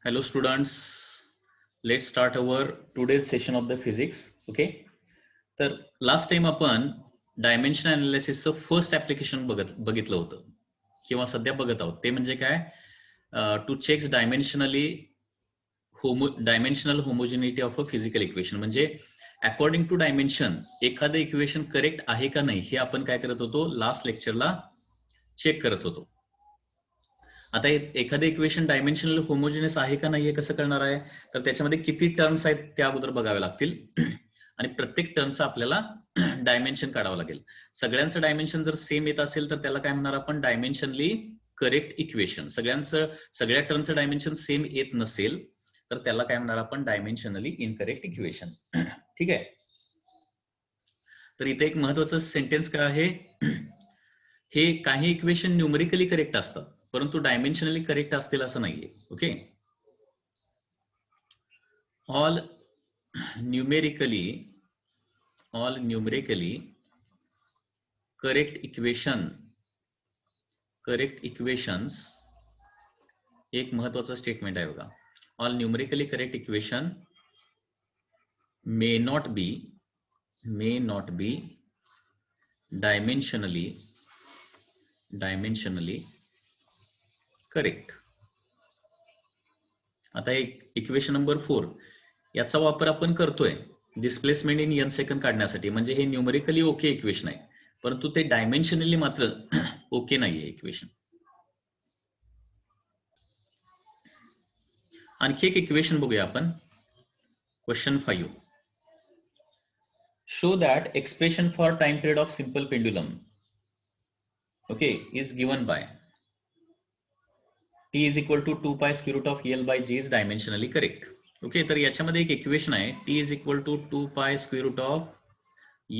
Hello students, let's start our today's session of the physics. Okay, तर last time आपण dimension अनालिसिसचं first application बघितलं होतं किंवा सध्या बघत आहोत. ते म्हणजे काय, to check dimensional homogeneity of a physical equation. म्हणजे अकॉर्डिंग टू डायमेन्शन एखादं इक्वेशन करेक्ट आहे का नाही हे आपण काय करत होतो, लास्ट लेक्चरला चेक करत होतो. आता एखादं इक्वेशन डायमेन्शनल होमोजिनियस आहे का नाही हे कसं कळणार आहे, तर त्याच्यामध्ये किती टर्म्स आहेत त्या अगोदर बघावे लागतील आणि प्रत्येक टर्मचं आपल्याला डायमेन्शन काढावं लागेल. सगळ्यांचं डायमेन्शन जर सेम येत असेल तर त्याला काय म्हणणार आपण, डायमेन्शनली करेक्ट इक्वेशन. सगळ्या टर्मचं डायमेन्शन सेम येत नसेल तर त्याला काय म्हणणार आपण, डायमेन्शनली इनकरेक्ट इक्वेशन. ठीक आहे. तर इथे एक महत्वाचं सेंटेन्स काय आहे, हे काही इक्वेशन न्यूमरिकली करेक्ट असतात परंतु डायमेन्शनली करेक्ट असतील असं नाहीये. Okay, all numerically correct equations, एक महत्वाचं स्टेटमेंट आहे बघा. All numerically correct equation may not be dimensionally correct. आता एक इक्वेशन नंबर 4, याचा वापर आपण करतोय डिस्प्लेसमेंट इन n सेकंड काढण्यासाठी. म्हणजे हे न्यूमरिकली ओके इक्वेशन आहे परंतु ते डायमेन्शनली मात्र ओके नाहीये इक्वेशन. आणखी एक इक्वेशन बघूया आपण. Question 5, show that expression for time period of simple pendulum okay is given bye t is equal to 2 pi square root of L by G is dimensionally correct. Okay, तर याच्यामध्ये एक equation आहे t is equal to 2 pi square root of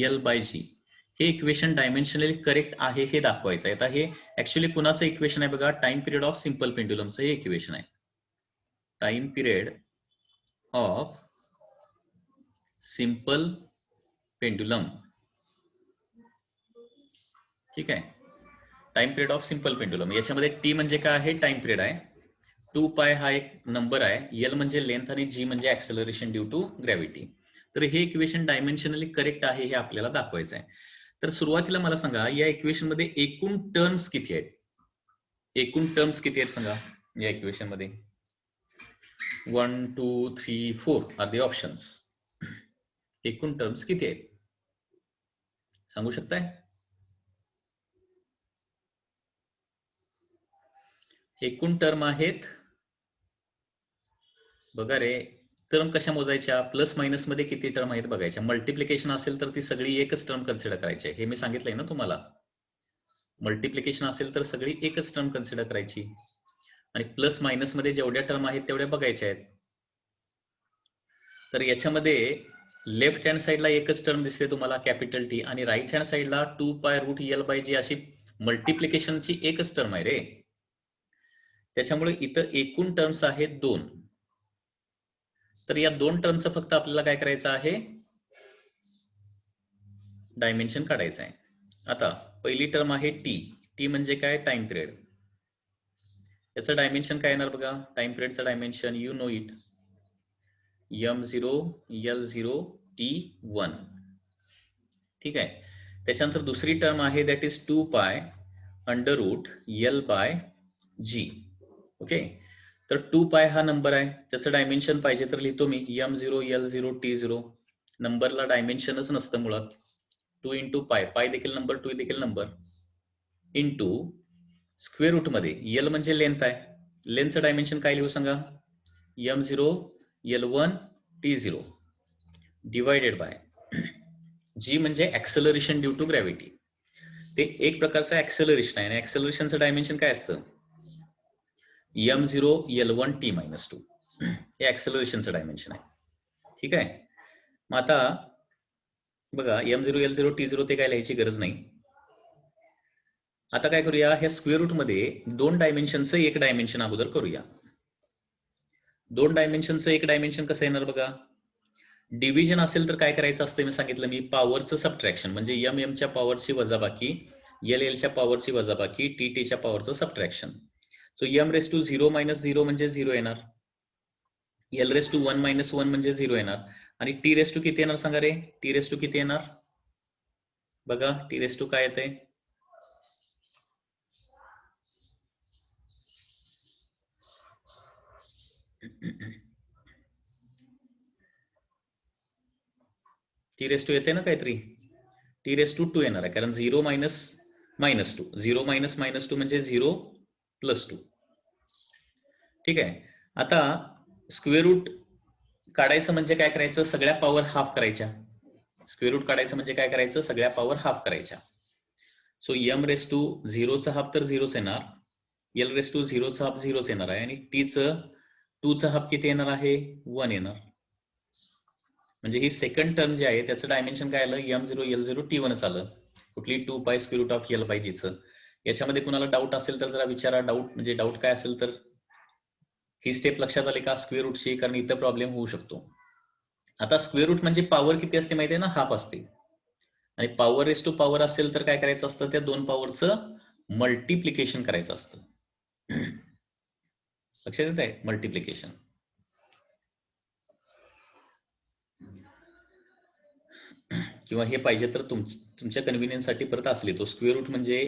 L by G. हे equation डायमेन्शनली correct आहे हे दाखवायचं आहे. आता हे ऍक्च्युली कुणाचं इक्वेशन आहे बघा, टाइम पिरियड ऑफ सिंपल पेंडुलमचं हे इक्वेशन आहे. Time period of simple pendulum. ठीक आहे, time period of simple pendulum. याच्यामध्ये टी म्हणजे काय आहे, टाइम पिरियड आहे. 2 पाय हा एक नंबर आहे, एल म्हणजे लेंथ आणि जी म्हणजे ऍक्सेलरेशन ड्यू टू ग्रॅव्हिटी. तर हे इक्वेशन डायमेन्शनली करेक्ट आहे हे आपल्याला दाखवायचं आहे. तर सुरुवातीला मला सांगा, या इक्वेशन मध्ये एकूण टर्म्स किती आहेत? सांगा या इक्वेशन मध्ये. 1 2 3 4 आर द ऑप्शन्स. एकूण टर्म्स किती आहेत सांगू शकताय? एकूण टर्म आहेत बघा रे. टर्म कशा मोजायच्या, प्लस मायनस मध्ये किती टर्म आहेत बघायच्या. मल्टिप्लिकेशन असेल तर ती सगळी एकच टर्म कन्सिडर करायची, हे मी सांगितलंय ना तुम्हाला. मल्टिप्लिकेशन असेल तर सगळी एकच टर्म कन्सिडर करायची आणि प्लस मायनस मध्ये जेवढ्या टर्म आहेत तेवढ्या बघायच्या आहेत. तर याच्यामध्ये लेफ्ट हँड साईडला एकच टर्म दिसते तुम्हाला, कॅपिटल टी, आणि राईट हँड साईडला 2 पाय रूट एल बाय जी अशी मल्टिप्लिकेशनची एकच टर्म आहे रे. त्याच्यामुळे इथं एकूण टर्म्स आहेत 2. तर या 2 टर्मचं फक्त आपल्याला काय करायचं आहे, डायमेन्शन काढायचं आहे. आता पहिली टर्म आहे टी म्हणजे काय, टाइम पिरियड. याचं डायमेन्शन काय येणार बघा, टाइम पिरियडचं dimension you know it, m0 l0 t1. ठीक आहे. त्याच्यानंतर दुसरी टर्म आहे that is 2 pi under root L by G. Okay, तर 2 पाय हा नंबर आहे, त्याचं डायमेन्शन पाहिजे तर लिहितो मी m0 l0 t0. नंबरला डायमेन्शनच नसतं मुळात. 2 इंटू पाय देखील नंबर, 2 देखील नंबर, इंटू स्क्वेअर रूट मध्ये एल म्हणजे लेंथ आहे, लेंथचं डायमेन्शन काय लिहू सांगा, m0 l1 t0 divided by जी म्हणजे ऍक्सेलरेशन ड्यू टू ग्रॅव्हिटी. ते एक प्रकारचं ऍक्सेलरेशन आहे आणि ऍक्सेलरेशनचं डायमेन्शन काय असतं, m0 l1 t-2. हे ऍक्सेलरेशनचं डायमेन्शन आहे. ठीक आहे. मग आता बघा m0 l0 t0 ते काय लिहायची गरज नाही. आता काय करूया, ह्या स्क्वेअर रूट मध्ये 2 डायमेन्शनचं एक डायमेन्शन अगोदर करूया. 2 डायमेन्शनचं एक डायमेन्शन कसं येणार बघा, डिव्हिजन असेल तर काय करायचं असतं मी सांगितलं मी, पॉवरचं सबट्रॅक्शन. म्हणजे m च्या पॉवरची वजाबाकी, l च्या पॉवरची वजाबाकी, t च्या पॉवरचं subtraction. So m raise to 0 - 0 म्हणजे 0 येणार. एल रेस टू 1 - 1 म्हणजे 0 येणार. आणि टी रेस टू किती येणार सांगा रे? टी रेस टू किती येणार बघा? टी रेस टू काय येते? टी रेस टू येते ना काहीतरी? टी रेस टू 2 येणार आहे, कारण 0 - -2. 0 - -2 म्हणजे 0 + 2. ठीक आहे. आता स्क्वेअर रूट काढायचं म्हणजे काय करायचं? सगळ्या पॉवर हाफ करायच्या. स्क्वेअर रूट काढायचं म्हणजे काय करायचं? सगळ्या पॉवर हाफ करायच्या. सो एम रेस टू 0चा हाफ तर 0च येणार, एल रेस टू 0चा हाफ 0च येणार आहे, आणि टीचं 2चा हाफ किती येणार आहे? 1 येणार. म्हणजे ही सेकंड टर्म जी आहे त्याचं डायमेन्शन काय आलं? m0 l0 t1 आलं. कुठली 2π√l/g. याच्यामध्ये कुणाला डाऊट असेल तर जरा विचारा. डाऊट म्हणजे डाऊट काय असेल तर ही स्टेप लक्षात आली का स्क्वेअर रूटची? कारण इथं प्रॉब्लेम होऊ शकतो. आता स्क्वेअर रूट म्हणजे पॉवर किती असते माहिती आहे ना? हाफ असते. आणि पॉवर रेस टू पॉवर असेल तर काय करायचं असतं? त्या दोन पॉवरचं मल्टिप्लिकेशन करायचं असतं. लक्षात येत आहे? मल्टिप्लिकेशन. किंवा हे पाहिजे तर तुमच्या कन्व्हिनियन्ससाठी परत असले तो स्क्वेअर रूट म्हणजे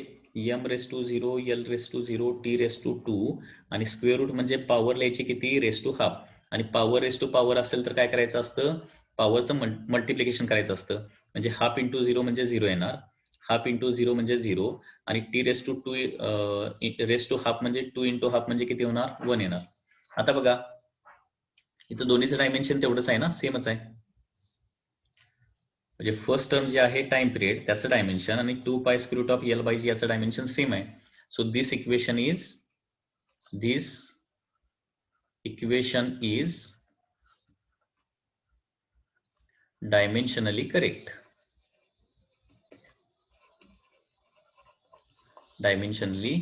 m raise to 0 l raise to 0 t raise to 2 आणि स्क्वेअर रूट म्हणजे पॉवर लिहायची किती? Raise to half. आणि पॉवर रेस टू पॉवर असेल तर काय करायचं असतं? पॉवरचं मल्टिप्लिकेशन करायचं असतं. म्हणजे हाफ इंटू 0 म्हणजे 0 येणार, हाफ इंटू 0 म्हणजे 0, आणि t raise to 2 raise to half म्हणजे 2 इंटू हाफ म्हणजे किती होणार? 1 येणार. आता बघा इथं दोन्हीचं डायमेन्शन तेवढंच आहे ना? सेमच आहे. म्हणजे फर्स्ट टर्म जे आहे टाइम पिरियड त्याचं डायमेन्शन आणि 2π√l/g याचं डायमेन्शन सेम आहे. So this equation is dimensionally correct. Dimensionally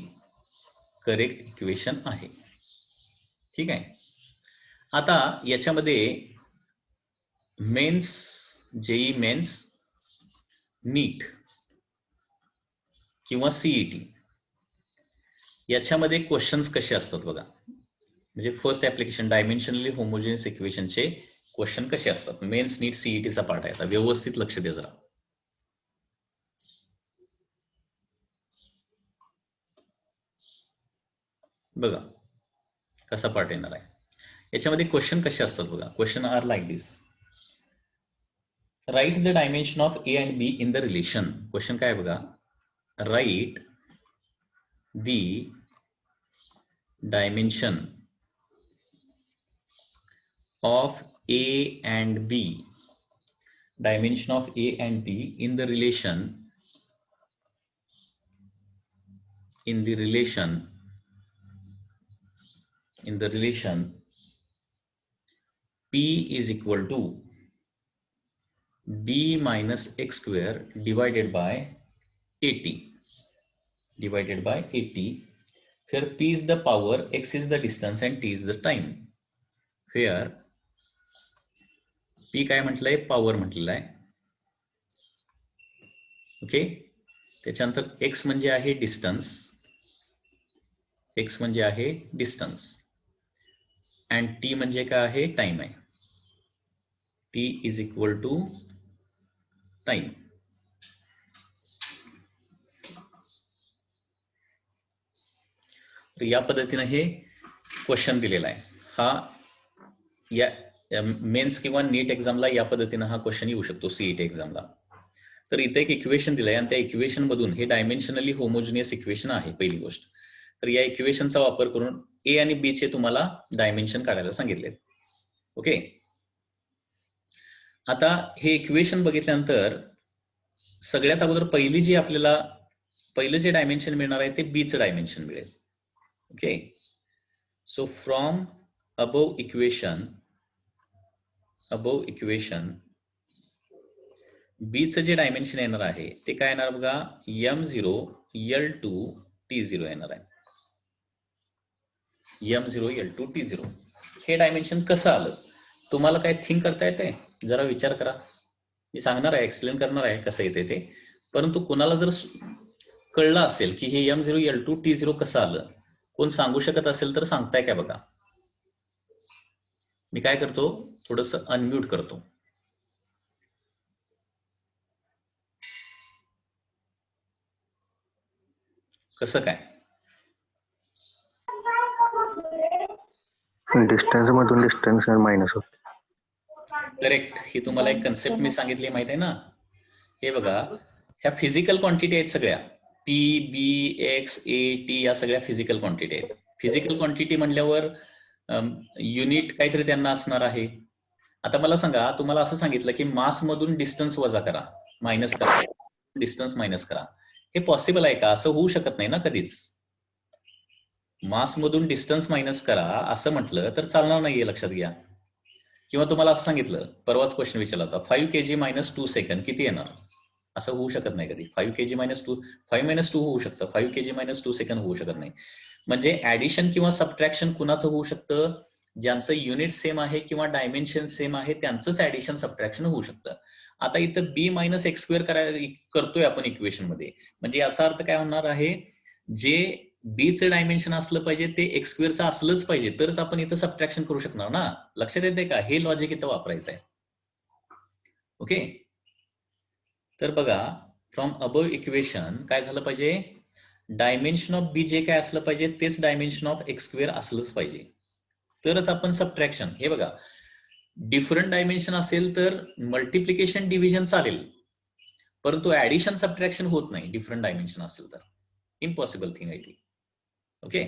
correct equation आहे. ठीक आहे. आता याच्यामध्ये मेन्स, जेई मेन्स, नीट किंवा सीईटी याच्यामध्ये क्वेश्चन्स कसे असतात बघा. म्हणजे फर्स्ट ऍप्लिकेशन डायमेन्शनली होमोजेनियस इक्वेशनचे क्वेश्चन कसे असतात? मेन्स, नीट, सीईटीचा पार्ट आहे. आता व्यवस्थित लक्ष द्या जरा. बघा कसा पार्ट येणार आहे. याच्यामध्ये क्वेश्चन कसे असतात बघा. Question are like this. Right the dimension of A and B in the relation. Question काय बघा. Right the dimension of A and B, dimension of A and B in the relation P is equal to B minus x square divided by AT. Here P is the power, x is the distance and T is the time. Here P काय म्हटलंय? Power म्हटलेलं आहे. Okay. त्याच्यानंतर x म्हणजे आहे distance, and t म्हणजे काय आहे? टाइम आहे. T is equal to time. तर या पद्धतीने हे क्वेश्चन दिलेला आहे. हा या मेन्स किंवा नीट एक्झामला या पद्धतीने हा क्वेश्चन येऊ शकतो. सीईटी एक्झामला. तर इथे एक इक्वेशन दिलंय आणि त्या इक्वेशन मधून हे डायमेन्शनली होमोजिनियस इक्वेशन आहे पहिली गोष्ट. तर या इक्वेशनचा वापर करून ए आणि बी चे तुम्हाला डायमेन्शन काढायला सांगितले. ओके. आता हे इक्वेशन बघितल्यानंतर सगळ्यात अगोदर पहिलं जे डायमेन्शन मिळणार आहे ते बीचं डायमेन्शन मिळेल. Okay. So from above equation बीचं जे डायमेन्शन येणार आहे ते काय येणार बघा. m0 l2 t0 येणार आहे. m0 l2 t0 हे डायमेन्शन कसं आलं? तुम्हाला काय थिंक करता येते? जरा विचार करा. मी सांगणार आहे, एक्सप्लेन करणार आहे कसं येते ते. परंतु कोणाला जर कळलं असेल की हे m0 l2 t0 कसं आलं, कोण सांगू शकत असेल तर सांगताय काय बघा. मी काय करतो, थोडस अनम्यूट करतो. कसं काय? डिस्टन्स मधून डिस्टन्स मायनस होत. करेक्ट. ही तुम्हाला एक कन्सेप्ट मी सांगितली माहिती आहे ना. हे बघा, ह्या फिजिकल क्वांटिटी आहेत सगळ्या. पी, बी, एक्स, ए, टी या सगळ्या फिजिकल क्वांटिटी आहेत. फिजिकल क्वांटिटी म्हणल्यावर युनिट काहीतरी त्यांना असणार आहे. आता मला सांगा, तुम्हाला असं सांगितलं की मास मधून डिस्टन्स वजा करा, मायनस करा, डिस्टन्स मायनस करा. हे पॉसिबल आहे का? असं होऊ शकत नाही ना कधीच. मास मधून डिस्टन्स मायनस करा असं म्हटलं तर चालणार नाहीये, लक्षात घ्या. किंवा तुम्हाला असं सांगितलं, परवाच क्वेश्चन विचारला होता, 5 kg मायनस 2 सेकंड किती येणार? असं होऊ शकत नाही कधी. 5 kg मायनस 2, 5 मायनस 2 होऊ शकतं, 5 kg मायनस 2 सेकंड होऊ शकत नाही. म्हणजे ऍडिशन किंवा सबट्रॅक्शन कुणाचं होऊ शकतं? ज्यांचं युनिट सेम आहे किंवा डायमेन्शन सेम आहे त्यांचंच ऍडिशन सबट्रॅक्शन होऊ शकतं. आता इथं बी मायनस एक्स स्क्वेअर करतोय आपण इक्वेशन मध्ये, म्हणजे याचा अर्थ काय होणार आहे, जे बी चं डायमेन्शन असलं पाहिजे ते एक्स स्क्वेअरचं असलंच पाहिजे, तरच आपण इथं सबट्रॅक्शन करू शकणार ना. लक्षात येते का? हे लॉजिक इथं वापरायचं आहे. ओके, तर बघा, फ्रॉम अबव इक्वेशन काय झालं पाहिजे, डायमेन्शन ऑफ बी जे काय असलं पाहिजे तेच डायमेन्शन ऑफ एक्स स्क्वेअर असलंच पाहिजे, तरच आपण सबट्रॅक्शन. हे बघा, डिफरंट डायमेन्शन असेल तर मल्टिप्लिकेशन डिव्हिजन चालेल, परंतु ऍडिशन सबट्रॅक्शन होत नाही डिफरंट डायमेन्शन असेल तर. इम्पॉसिबल थिंग आहे ती. ओके,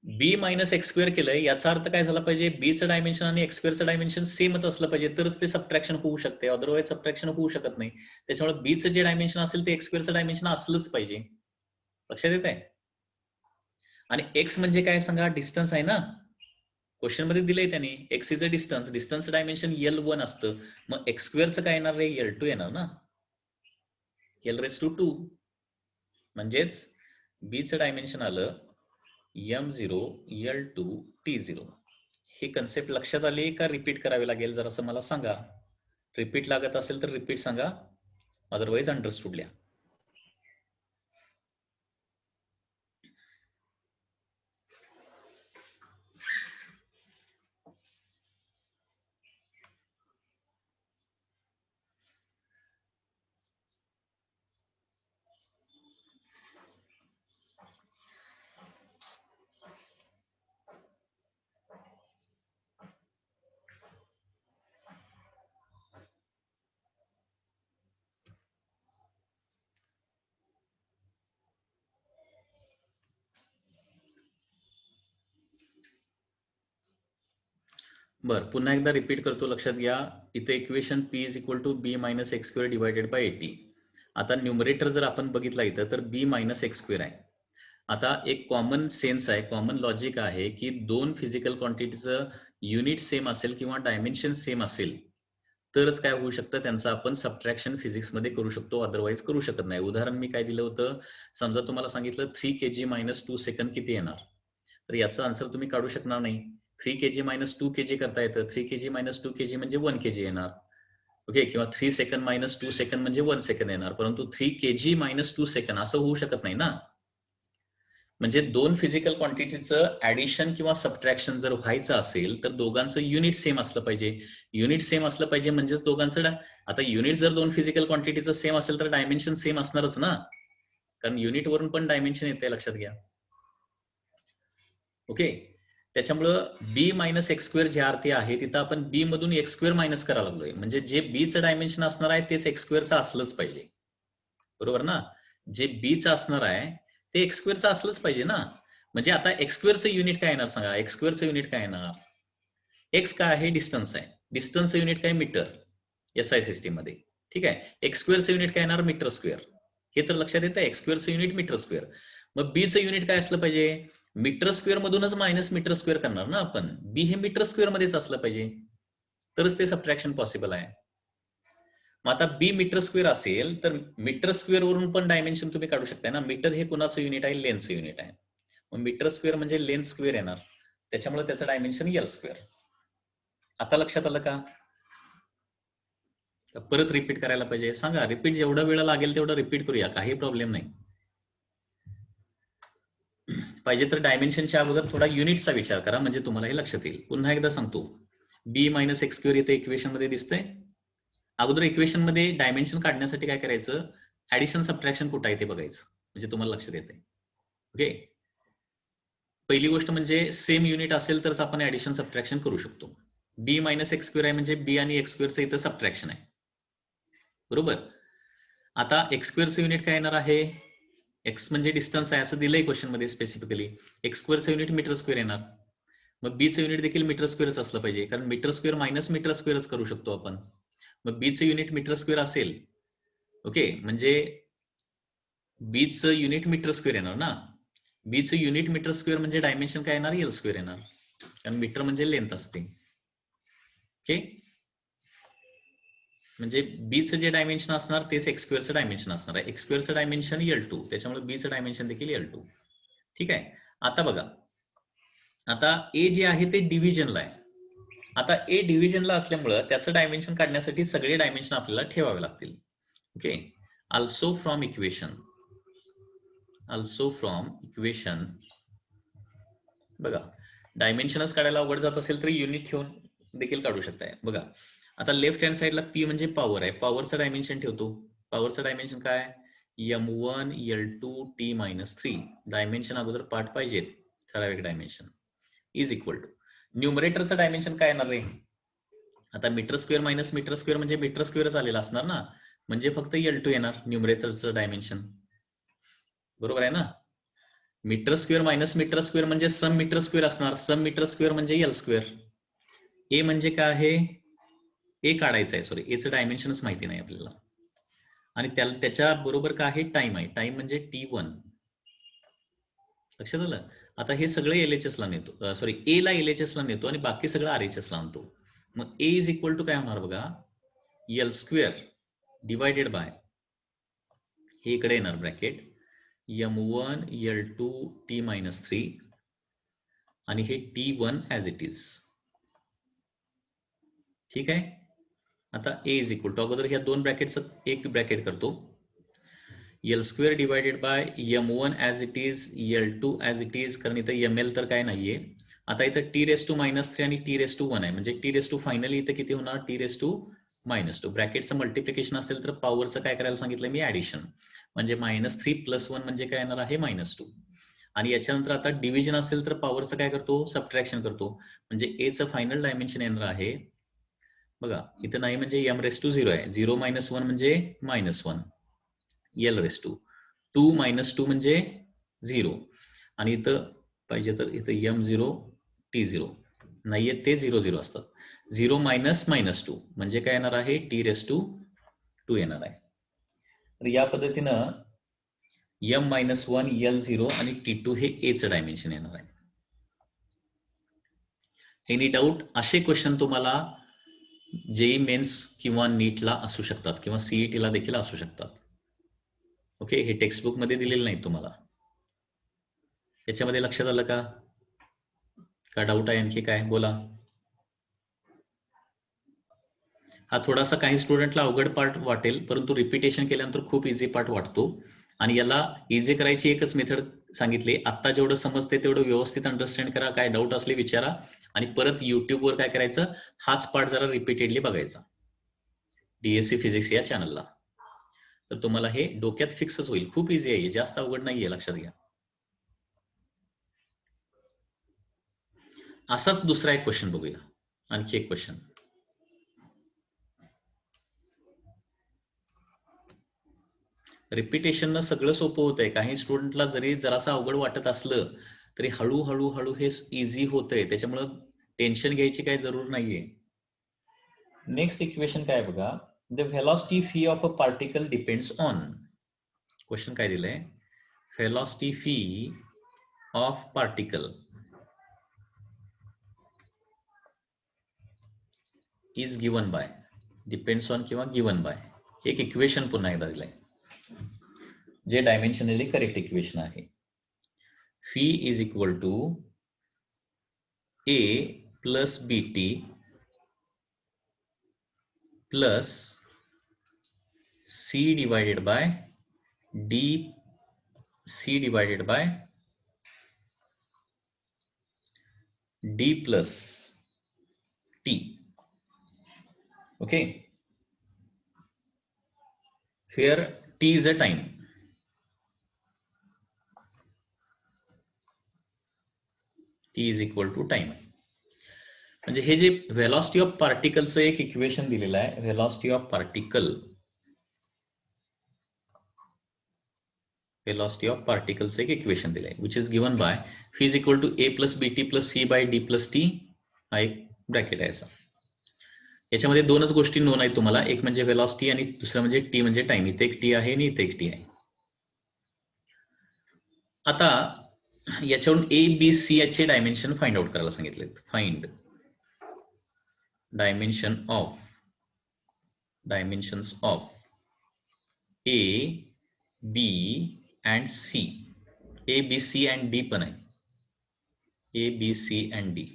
बी मायनस एक्स स्क्वेअर केलंय, याचा अर्थ काय झाला पाहिजे, बीचं डायमेन्शन आणि एक्स स्क्वेअरचं डायमेन्शन सेमच असलं पाहिजे, तरच ते सबट्रॅक्शन होऊ शकते, अदरवाईज सबट्रॅक्शन होऊ शकत नाही. त्याच्यामुळे बीचं जे डायमेन्शन असेल ते एक्स स्क्वेअरचं डायमेन्शन असलंच पाहिजे. लक्षात येत आहे? आणि एक्स म्हणजे काय सांगा, डिस्टन्स आहे ना. क्वेश्चन मध्ये दिलंय त्यांनी, x is a distance, distance dimension L1 असतं, मग एक्स स्क्वेअरचं काय येणार रे, L2 येणार ना, L2. म्हणजेच बीचं डायमेन्शन आलं M0 L2 T0. ही कन्सेप्ट लक्षात आली का रिपीट करावी लागेल जर असं मला सांगा. रिपीट लागत असेल तर रिपीट सांगा, अदरवाईज अंडरस्टूड लिहा. बरं, पुन्हा एकदा रिपीट करतो, लक्षात घ्या. इथे equation P is equal to B minus X square divided by 80. आता न्यूमरेटर जर आपण बघितला इथं तर बी मायनस एक्स स्क्वेअर आहे. आता एक कॉमन सेन्स आहे, कॉमन लॉजिक आहे की दोन फिजिकल क्वांटिटीचं युनिट सेम असेल किंवा डायमेन्शन सेम असेल तरच काय होऊ शकतं, त्यांचं आपण सबट्रॅक्शन फिजिक्समध्ये करू शकतो, अदरवाईज करू शकत नाही. उदाहरण मी काय दिलं होतं, समजा तुम्हाला सांगितलं 3 kg मायनस 2 सेकंड किती येणार, तर याचं आन्सर तुम्ही काढू शकणार नाही. 3 kg मायनस 2 kg करता येतं, 3 kg मायनस 2 kg म्हणजे 1 kg येणार. ओके, किंवा 3 सेकंड मायनस 2 सेकंड म्हणजे 1 सेकंड येणार, परंतु 3 kg मायनस 2 सेकंड असं होऊ शकत नाही ना. म्हणजे दोन फिजिकल क्वांटिटीचं ऍडिशन किंवा सबट्रॅक्शन जर व्हायचं असेल तर दोघांचं युनिट सेम असलं पाहिजे. युनिट सेम असलं पाहिजे म्हणजेच दोघांचं आता युनिट जर दोन फिजिकल क्वांटिटीचं सेम असेल तर डायमेन्शन सेम असणारच ना, कारण युनिट वरून पण डायमेन्शन येते, लक्षात घ्या. ओके, त्याच्यामुळं बी मायनस एक्स स्क्वेअर ज्या अर्थी आहे तिथं आपण बी मधून एक्स स्क्वेअर मायनस करायला लागलोय, म्हणजे जे बीचं डायमेन्शन असणार आहे तेच एक्स स्क्वेअरचं असलंच पाहिजे, बरोबर ना. जे बीचं असणार आहे ते एक्स स्क्वेअरचं असलंच पाहिजे ना. म्हणजे आता एक्स स्क्वेअरचं युनिट काय येणार सांगा, एक्स स्क्वेअरचं युनिट काय येणार, एक्स काय आहे, डिस्टन्स आहे, डिस्टन्सचं युनिट काय, मीटर, SI सिस्टीम मध्ये. ठीक आहे, एक्स स्क्वेअरचं युनिट काय येणार, मीटर स्क्वेअर. हे तर लक्षात येतं, एक्स स्क्वेअरचं युनिट मीटर स्क्वेअर. मग बीचं युनिट काय असलं पाहिजे, मीटर स्क्वेअर मधूनच मायनस मीटर स्क्वेअर करणार ना आपण, बी हे मीटर स्क्वेअर मध्येच असलं पाहिजे, तरच ते सबट्रॅक्शन पॉसिबल आहे. मग आता बी मीटर स्क्वेअर असेल तर मीटर स्क्वेअर वरून पण डायमेन्शन तुम्ही काढू शकताय ना. मीटर हे कुणाचं युनिट आहे, लेन्थचं युनिट आहे. मग मीटर स्क्वेअर म्हणजे लेन्थ स्क्वेअर येणार, त्याच्यामुळे त्याचं डायमेन्शन L स्क्वेअर. आता लक्षात आलं का? परत रिपीट करायला पाहिजे, सांगा. रिपीट जेवढा वेळ लागेल तेवढं रिपीट करूया, काही प्रॉब्लेम नाही. पाहिजे तर डायमेन्शनच्या अगोदर थोडा युनिटचा विचार करा, म्हणजे तुम्हाला हे लक्षात येईल. पुन्हा एकदा सांगतो, बी मायनस एक्स स्क्वेअर इथे इक्वेशन मध्ये दिसतंय. अगोदर इक्वेशन मध्ये डायमेन्शन काढण्यासाठी काय करायचं, ऍडिशन सबट्रॅक्शन कुठं आहे ते बघायचं, म्हणजे तुम्हाला लक्षात येते. ओके, पहिली गोष्ट म्हणजे सेम युनिट असेल तरच आपण ऍडिशन सबट्रॅक्शन करू शकतो. बी मायनस एक्स स्क्वेअर आहे म्हणजे बी आणि एक्स स्क्वेअरचं इथं सबट्रॅक्शन आहे, बरोबर. आता एक्स स्क्वेअरचं युनिट काय येणार आहे, एक्स म्हणजे डिस्टन्स आहे असं दिलंय क्वेश्चन मध्ये स्पेसिफिकली. एक्स स्क्वेअरचं युनिट मीटर स्क्वेअर येणार, मग बीचं युनिट देखील मीटर स्क्वेअरच असलं पाहिजे, कारण मीटर स्क्वेअर मायनस मीटर स्क्वेअरच करू शकतो आपण. मग बीचं युनिट मीटर स्क्वेअर असेल, ओके, म्हणजे बीचं युनिट मीटर स्क्वेअर येणार ना. बीचं युनिट मीटर स्क्वेअर म्हणजे डायमेन्शन काय येणार, एल स्क्वेअर येणार, कारण मीटर म्हणजे लेंथ असते. ओके, म्हणजे बीचं जे डायमेन्शन असणार तेच एक्स स्क्वेअरचं डायमेन्शन असणार आहे. एक्स स्क्वेअरचं डायमेन्शन L2, त्याच्यामुळे बीचं डायमेन्शन देखील L2. ठीक आहे. आता बघा, आता ए जे आहे ते डिव्हिजनला आहे. आता ए डिव्हिजनला असल्यामुळं त्याचं डायमेन्शन काढण्यासाठी सगळे डायमेन्शन आपल्याला ठेवावे लागतील. ओके, ऑल्सो फ्रॉम इक्वेशन बघा, डायमेन्शनच काढायला अवघड जात असेल तरी युनिट ठेवून देखील काढू शकताय. बघा, आता लेफ्ट हँड साइडला पी म्हणजे पॉवर आहे, पॉवरचं डायमेन्शन ठेवतो. पॉवरचं डायमेन्शन काय, m1 L2 T-3. डायमेन्शन अगोदर पार्ट पाहिजेत, ठराविक डायमेन्शन, इज इक्वल टू न्यूमरेटरचं डायमेन्शन काय येणार रे. आता metre square minus metre square म्हणजे मीटर स्क्वेअरच आलेला असणार ना, म्हणजे फक्त L2 येणार न्यूमरेटरचं डायमेन्शन, बरोबर आहे ना. Metre square minus metre square म्हणजे सम मीटर स्क्वेअर असणार, सम मीटर स्क्वेअर म्हणजे L स्क्वेअर. ए म्हणजे काय आहे, ए काढायचं आहे, सॉरी एचं डायमेन्शनच माहिती नाही आपल्याला, आणि त्याच्या बरोबर काय आहे, टाइम आहे, टाइम म्हणजे T1. लक्षात आलं. आता हे सगळं LHS ला नेतो, सॉरी ए ला LHS ला नेतो आणि बाकी सगळं RHS ला आणतो. मग ए इज इक्वल टू काय होणार बघा, L स्क्वेअर डिवायडेड बाय, हे इकडे येणार ब्रॅकेट, m1 L2 T-3 आणि हे T1 ऍज इट इज. ठीक आहे. आता ए इज इक्वल टू, अगोदर ह्या दोन ब्रॅकेटचं एक ब्रॅकेट करतो, L square divided bye m1 as it is, L2 as it is, कारण इथं ml तर काय नाहीये. आता इथं T⁻³ आणि T⁻1 आहे, म्हणजे T⁻, फायनली इथं किती होणार, T⁻². ब्रॅकेटचं मल्टिप्लिकेशन असेल तर पॉवरचं काय करायला सांगितलं मी, ऍडिशन, म्हणजे -3 + 1 म्हणजे काय येणार आहे, -2. आणि याच्यानंतर आता डिव्हिजन असेल तर पॉवरचं काय करतो, सबट्रॅक्शन करतो, म्हणजे एचं फायनल डायमेन्शन येणार आहे बघा, इथं नाही म्हणजे m⁻0 आहे, 0 - 1 म्हणजे -1, L⁻2 -2 म्हणजे 0, आणि इथं पाहिजे तर इथं m0 T0 नाहीये, ते 0 0 असतात. 0 - -2 म्हणजे काय येणार आहे, T⁻2 येणार आहे. तर या पद्धतीनं m-1 L0 आणि T2 हे एचं डायमेन्शन येणार आहे. एनी डाऊट, असे क्वेश्चन तुम्हाला जेई मेन्स किंवा नीटला असू शकतात किंवा CET ला देखील असू शकतात. ओके, हे टेक्स्टबुक मध्ये दिलेलं नाही तुम्हाला. याच्यामध्ये लक्षात आलं का, का डाऊट आहे आणखी काय, बोला. हा थोडासा काही स्टुडंटला अवघड पार्ट वाटेल, परंतु रिपिटेशन केल्यानंतर खूप इझी पार्ट वाटतो, आणि याला इझी करायची एकच मेथड सांगितली. आता जेवढं समजते तेवढं व्यवस्थित अंडरस्टँड करा, काय डाऊट असले विचारा, आणि परत युट्यूबवर काय करायचं, हाच पार्ट जरा रिपीटेडली बघायचा DSC फिजिक्स या चॅनलला, तर तुम्हाला हे डोक्यात फिक्सच होईल. खूप इझी आहे, जास्त अवघड नाहीये, लक्षात घ्या. असाच दुसरा एक क्वेश्चन बघूया, आणखी एक क्वेश्चन. रिपिटेशन सगळं सोपं होतंय, काही स्टुडंटला जरी जरासं अवघड वाटत असलं तरी हळूहळू हे इझी होतंय, त्याच्यामुळं टेन्शन घ्यायची काही जरूर नाहीये. नेक्स्ट इक्वेशन काय बघा, the velocity phi of a particle depends on, question काय दिलंय, velocity phi of particle is given by, depends on किंवा गिवन बाय, एक इक्वेशन पुन्हा एकदा दिलंय, जे डायमेन्शनली करेक्ट इक्वेशन आहे. Phi is equal to A plus BT plus C divided by C divided by D plus T. Okay, here t is a time. t is equal to time. म्हणजे हे जे velocity of पार्टिकलचं एक equation दिलेलं आहे, velocity of particle, velocity of particles एक equation दिलंय which is given by phi is equal to a plus bt plus c by d plus t. हा एक ब्रॅकेट आहे असा. याच्यामध्ये दोनच गोष्टी नोन आहेत तुम्हाला, एक म्हणजे वेलॉसिटी आणि दुसरं म्हणजे टी म्हणजे टाइम. इथे एक टी आहे आणि इथे एक टी आहे. आता याच्यावरून ए बी सी याचे डायमेन्शन फाइंड आउट करायला सांगितलेत. Find dimensions of A B and C. A B C and D पण आहे. A B C and D.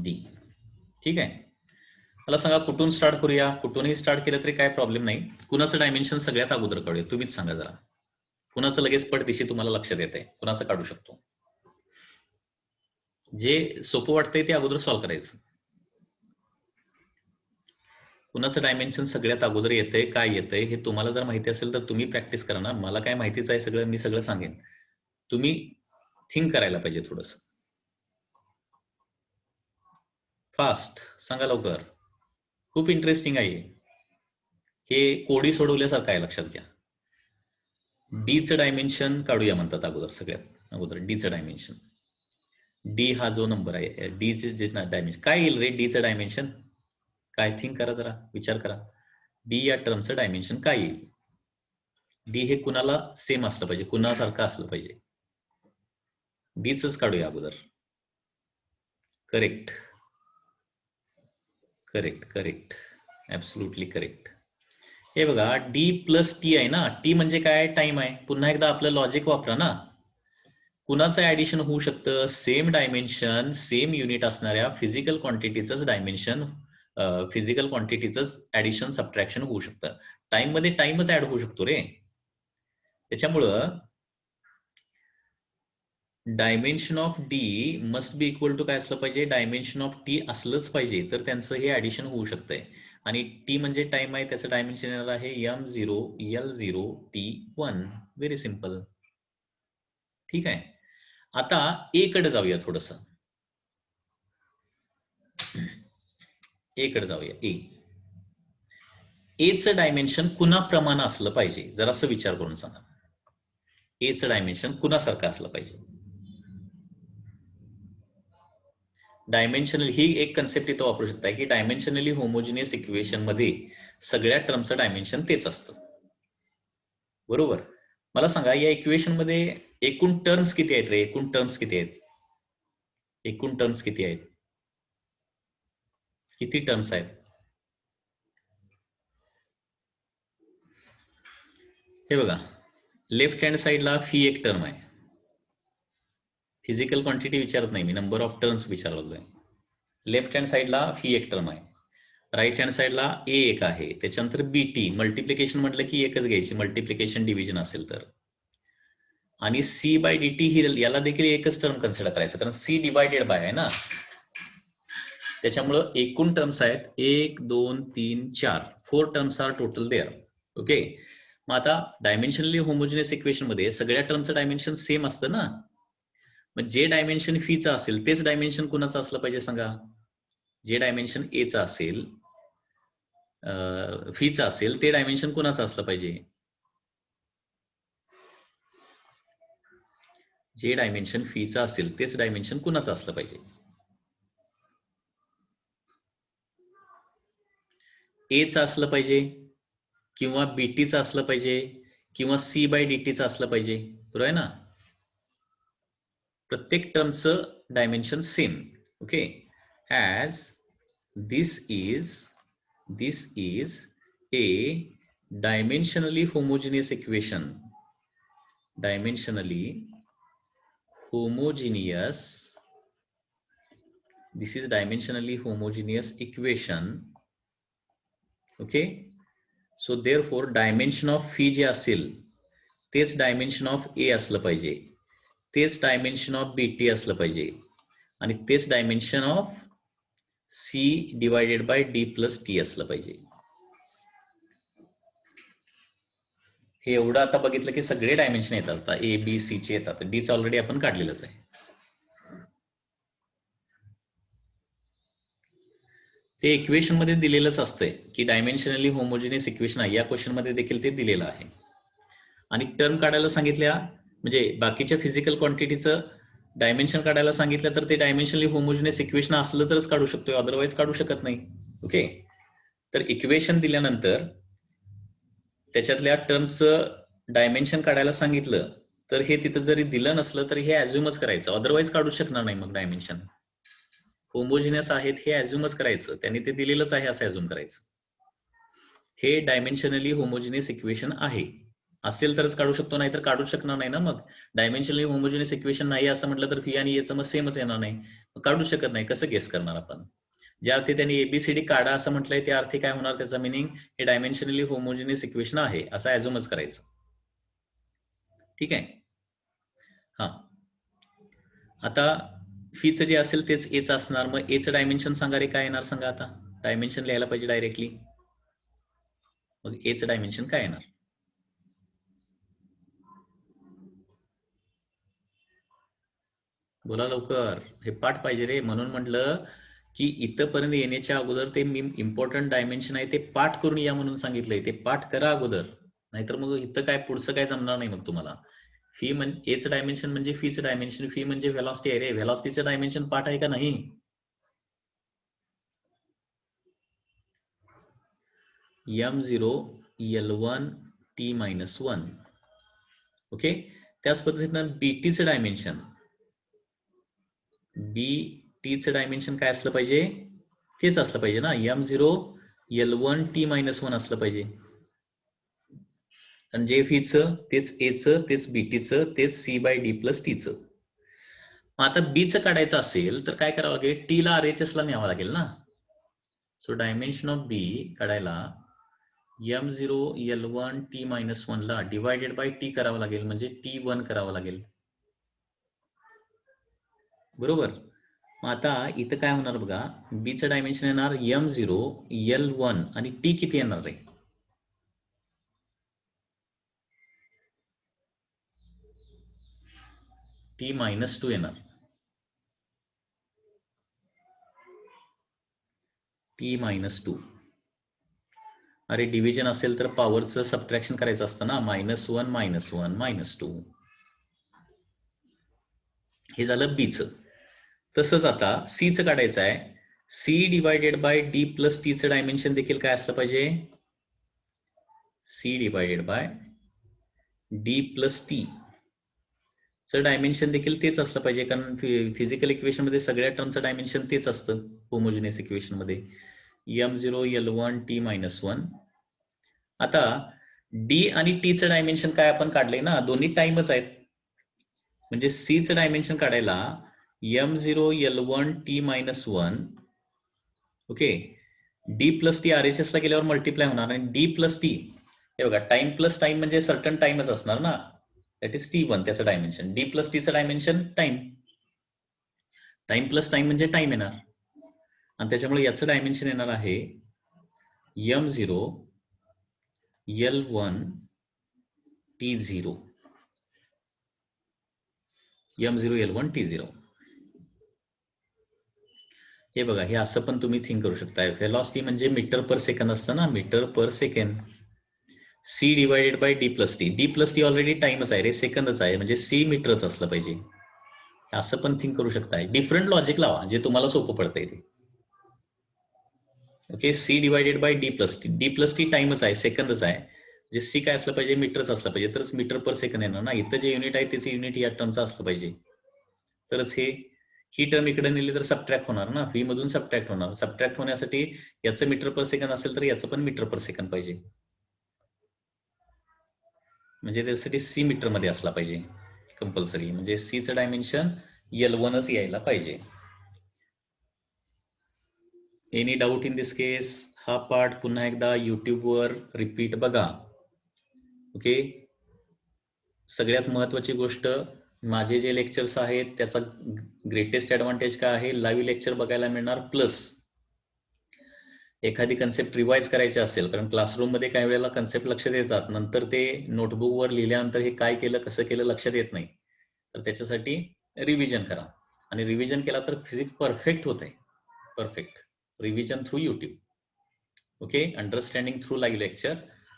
D. ठीक आहे. मला सांगा कुठून स्टार्ट करूया. कुठूनही स्टार्ट केलं तरी काय प्रॉब्लेम नाही. कुणाचं डायमेन्शन सगळ्यात अगोदर काढूया, तुम्हीच सांगा जरा. कुणाचं लगेच पडदिशी तुम्हाला लक्षात येत आहे, कुणाचं काढू शकतो. जे सोपं वाटतंय ते अगोदर सॉल्व्ह करायचं. कुणाचं डायमेन्शन सगळ्यात अगोदर येतंय, काय येतंय हे तुम्हाला जर माहिती असेल तर तुम्ही प्रॅक्टिस करा ना. मला काय माहितीच आहे सगळं, मी सगळं सांगेन. तुम्ही थिंक करायला पाहिजे थोडंसं. फास्ट सांगा लवकर. खूप इंटरेस्टिंग आहे हे. कोडी सोडवल्यासारखं आहे, लक्षात घ्या. डीचं डायमेन्शन काढूया म्हणतात अगोदर, सगळ्यात अगोदर डीचं डायमेन्शन. डी हा जो नंबर आहे, डीचे जे डायमेन्शन काय येईल रे डीचं डायमेन्शन? काय थिंक करा जरा, विचार करा. डी या टर्मचं डायमेन्शन काय येईल? डी हे कुणाला सेम असलं पाहिजे, कुणासारखं असलं पाहिजे. डीच काढूया अगोदर. Correct correct correct, absolutely correct. हे बघा डी प्लस टी आहे ना. टी म्हणजे काय? टाइम आहे. पुन्हा एकदा आपलं लॉजिक वापरा ना. कुणाचं ऍडिशन होऊ शकतं? सेम डायमेन्शन, सेम युनिट असणाऱ्या फिजिकल क्वांटिटीचंच डायमेन्शन, फिजिकल क्वांटिटीचंच ऍडिशन सबट्रॅक्शन होऊ शकतं. टाइम मध्ये टाइमच ऍड होऊ शकतो रे. त्याच्यामुळं dimension of D must be equal to काय असलं पाहिजे? डायमेन्शन ऑफ टी असलंच पाहिजे, तर त्यांचं हे ऍडिशन होऊ शकतंय. आणि टी म्हणजे टाइम आहे, त्याचं डायमेन्शन येणार आहे m0 l0 t1. Very simple. ठीक आहे. आता ए कडे जाऊया थोडस. ए कडे जाऊया. एचं डायमेन्शन कुणाप्रमाणे असलं पाहिजे जरासं विचार करून सांगा. एचं डायमेन्शन कुणासारखं असलं पाहिजे? डायमेन्शनल ही एक कन्सेप्ट इथं वापरू शकता की डायमेन्शनली होमोजिनियस इक्वेशन मध्ये सगळ्या टर्मचं डायमेन्शन तेच असतं. बरोबर. मला सांगा या इक्वेशन मध्ये एकूण टर्म्स किती आहेत रे? एकूण टर्म्स किती आहेत? एकूण टर्म्स किती आहेत? किती टर्म्स आहेत? हे बघा, लेफ्ट हँड साइडला फी एक टर्म आहे. फिजिकल क्वांटिटी विचारत नाही मी, नंबर ऑफ टर्म्स विचारलोय. लेफ्ट हँड साइडला फी एक टर्म आहे. राईट हँड साइडला ए एक आहे. त्याच्यानंतर बीटी मल्टिप्लिकेशन म्हटलं की एकच घ्यायची, मल्टिप्लिकेशन डिव्हिजन असेल तर. आणि सी बाय डीटी ही याला देखील एकच टर्म कन्सिडर करायचं, कारण सी डिवायडेड बाय आहे ना. त्याच्यामुळं एकूण टर्म्स आहेत 1 2 3 4. 4 terms are total there. Okay. मग आता डायमेन्शनली होमोजिनियस इक्वेशन मध्ये सगळ्या टर्मचं डायमेन्शन सेम असतं ना. मग जे डायमेन्शन फीचं असेल तेच डायमेन्शन कुणाचं असलं पाहिजे सांगा? जे डायमेन्शन एचं असेल, फीचं असेल, ते डायमेन्शन कुणाचं असलं पाहिजे? जे डायमेन्शन फीचं असेल तेच डायमेन्शन कुणाचं असलं पाहिजे? एचं असलं पाहिजे किंवा बीटीचं असलं पाहिजे किंवा सी बाय डीटीचं असलं पाहिजे. बरोबर आहे ना. प्रत्येक टर्मचं dimension same. Okay. As this is a dimensionally homogeneous equation. Dimensionally homogeneous, this is dimensionally homogeneous equation. Okay, so therefore dimension of phi जे असेल तेच डायमेन्शन ऑफ ए असलं पाहिजे, तेच डायमेन्शन ऑफ बीटी असलं पाहिजे आणि तेच dimension of C divided by D plus T असलं पाहिजे. हे एवढं आता बघितलं की सगळे डायमेन्शन येतात. आता ए बी सी चे येतात. डीचं ऑलरेडी आपण काढलेलंच आहे. ते इक्वेशन मध्ये दिलेलंच असतंय की डायमेन्शनली होमोजिनियस इक्वेशन आहे. या क्वेश्चन मध्ये देखील ते दिलेलं आहे. आणि टर्म काढायला सांगितल्या म्हणजे बाकीच्या फिजिकल क्वांटिटीचं डायमेन्शन काढायला सांगितलं तर ते डायमेन्शनली होमोजिनियस इक्वेशन असलं तरच काढू शकतोय, अदरवाईज काढू शकत नाही. ओके, तर इक्वेशन दिल्यानंतर त्याच्यातल्या टर्मचं डायमेन्शन काढायला सांगितलं तर हे तिथं जरी दिलं नसलं तरी हे ऍझ्युमच करायचं, अदरवाईज काढू शकणार नाही. मग डायमेन्शन होमोजिनियस आहेत हे ऍझ्युमच करायचं, त्यांनी ते दिलेलंच आहे असं ऍझ्युम करायचं. हे डायमेन्शनली होमोजिनियस इक्वेशन आहे असेल तरच काढू शकतो, नाही तर काढू शकणार नाही ना. मग डायमेन्शनली होमोजिनियस इक्वेशन नाही असं म्हटलं तर व्ही आणि एचं मग सेमच येणार नाही, काढू शकत नाही. कसं गेस करणार आपण? ज्या अर्थी त्यांनी एबीसीडी काढा असं म्हटलंय त्या अर्थी काय होणार? त्याचा मिनिंग हे डायमेन्शनली होमोजिनियस इक्वेशन आहे असं ऍझ्युमच करायचं. ठीक आहे. हा, आता फीचं जे असेल तेच एचं असणार. मग एचं डायमेन्शन सांगा रे, काय येणार सांगा. आता डायमेन्शन लिहायला पाहिजे डायरेक्टली. मग एचं डायमेन्शन काय येणार? बोला लवकर, हे पाठ पाहिजे रे. म्हणून म्हटलं की इथपर्यंत येण्याच्या अगोदर ते इम्पॉर्टंट डायमेन्शन आहे ते पाठ करून या म्हणून सांगितलंय. ते पाठ करा अगोदर, नाहीतर मग इथं काय पुढचं काय जमणार नाही मग तुम्हाला. फी म्हणजे एचं डायमेन्शन म्हणजे फीचं डायमेन्शन, फी म्हणजे व्हेलॉसिटी आहे रे. व्हेलॉसिटीचं डायमेन्शन पाठ आहे का नाही? m0 L1 t-1. ओके, त्याच पद्धतीनं बीटीचं डायमेन्शन, बीटीचं डायमेन्शन काय असलं पाहिजे? तेच असलं पाहिजे ना, m0 L1 t-1 असलं पाहिजे. आणि जे फीचं तेच एचं, तेच बीटीचं, तेच सी बाय डी प्लस टीचं. आता बीचं काढायचं असेल तर काय करावं लागेल? टी ला आरएचएस ला न्यावं लागेल ना. सो डायमेन्शन ऑफ बी काढायला m0 L1 t-1 ला डिवायडेड बाय टी करावं लागेल, म्हणजे t1 करावं लागेल. बरोबर. मग आता इथं काय होणार बघा, बीचं डायमेन्शन येणार m0 L1 आणि टी किती येणार रे? t-2 येणार. t-2. अरे डिव्हिजन असेल तर पॉवरचं सबट्रॅक्शन करायचं असतं ना. -1 -1 -2. हे झालं बीचं. तसंच आता सीचं काढायचं आहे. C divided by D plus टीचं डायमेन्शन देखील काय असलं पाहिजे? C divided by D plus T चं डायमेन्शन देखील तेच असलं पाहिजे, कारण फिजिकल इक्वेशन मध्ये सगळ्या टर्मचं डायमेन्शन तेच असतं होमोजिनियस इक्वेशन मध्ये. m0 L1 t-1. आता डी आणि टीचं डायमेन्शन काय आपण काढलंय ना, दोन्ही टाइमच आहेत. म्हणजे सीचं डायमेन्शन काढायला m0 L1 t-1. Okay, D plus T RHS ला गेल्यावर मल्टिप्लाय होणार आणि डी प्लस टी, हे बघा टाइम प्लस टाइम म्हणजे सर्टन टाइमच असणार ना. दॅट इज t1 त्याचं डायमेन्शन. डी प्लस टीचं dimension time. Time plus time म्हणजे टाइम येणार, आणि त्याच्यामुळे याचं डायमेन्शन येणार आहे m0 L1 t0. m0 L1 t0. हे बघा, हे असं पण तुम्ही थिंक करू शकता. व्हेलॉसिटी म्हणजे मीटर पर सेकंद असतं ना, metre per second. C divided by D plus T. D plus T already टाइमच आहे रे, सेकंदच आहे, म्हणजे सी मीटरच असलं पाहिजे. असं पण थिंक करू शकताय. डिफरंट लॉजिक लावा जे तुम्हाला सोपं पडतंय ते. Okay, C divided by D plus T. D plus T टाइमच आहे, सेकंदच आहे, म्हणजे सी काय असलं पाहिजे? मीटरच असलं पाहिजे, तरच मीटर पर सेकंद येणार ना. इथं जे युनिट आहे त्याचे युनिट या टर्मचं असलं पाहिजे, तरच हे ही टर्म इकडे नेली तर सबट्रॅक्ट होणार ना, व्ही मधून सबट्रॅक्ट होणार. सबट्रॅक्ट होण्यासाठी याचं मीटर पर सेकंद असेल तर याचं पण मीटर पर सेकंद पाहिजे, म्हणजे त्यासाठी सी मीटर मध्ये असला पाहिजे कंपल्सरी. म्हणजे सीचं डायमेन्शन L1च यायला पाहिजे. एनी डाऊट इन दिस केस? हा पार्ट पुन्हा एकदा युट्यूबवर रिपीट बघा. ओके, सगळ्यात महत्वाची गोष्ट, माझे जे लेक्चर्स आहेत त्याचा ग्रेटेस्ट ऍडव्हान्टेज काय आहे? लाईव्ह लेक्चर बघायला मिळणार, प्लस एखादी कन्सेप्ट रिवाइज करायची असेल, कारण क्लासरूम मध्ये काही वेळेला कन्सेप्ट लक्षात येतात, नंतर ते नोटबुकवर लिहिल्यानंतर हे काय केलं कसं केलं लक्षात येत नाही, तर त्याच्यासाठी रिव्हिजन करा. आणि रिव्हिजन केला तर फिजिक्स परफेक्ट होत आहे. Perfect revision through YouTube. Okay, understanding through live lecture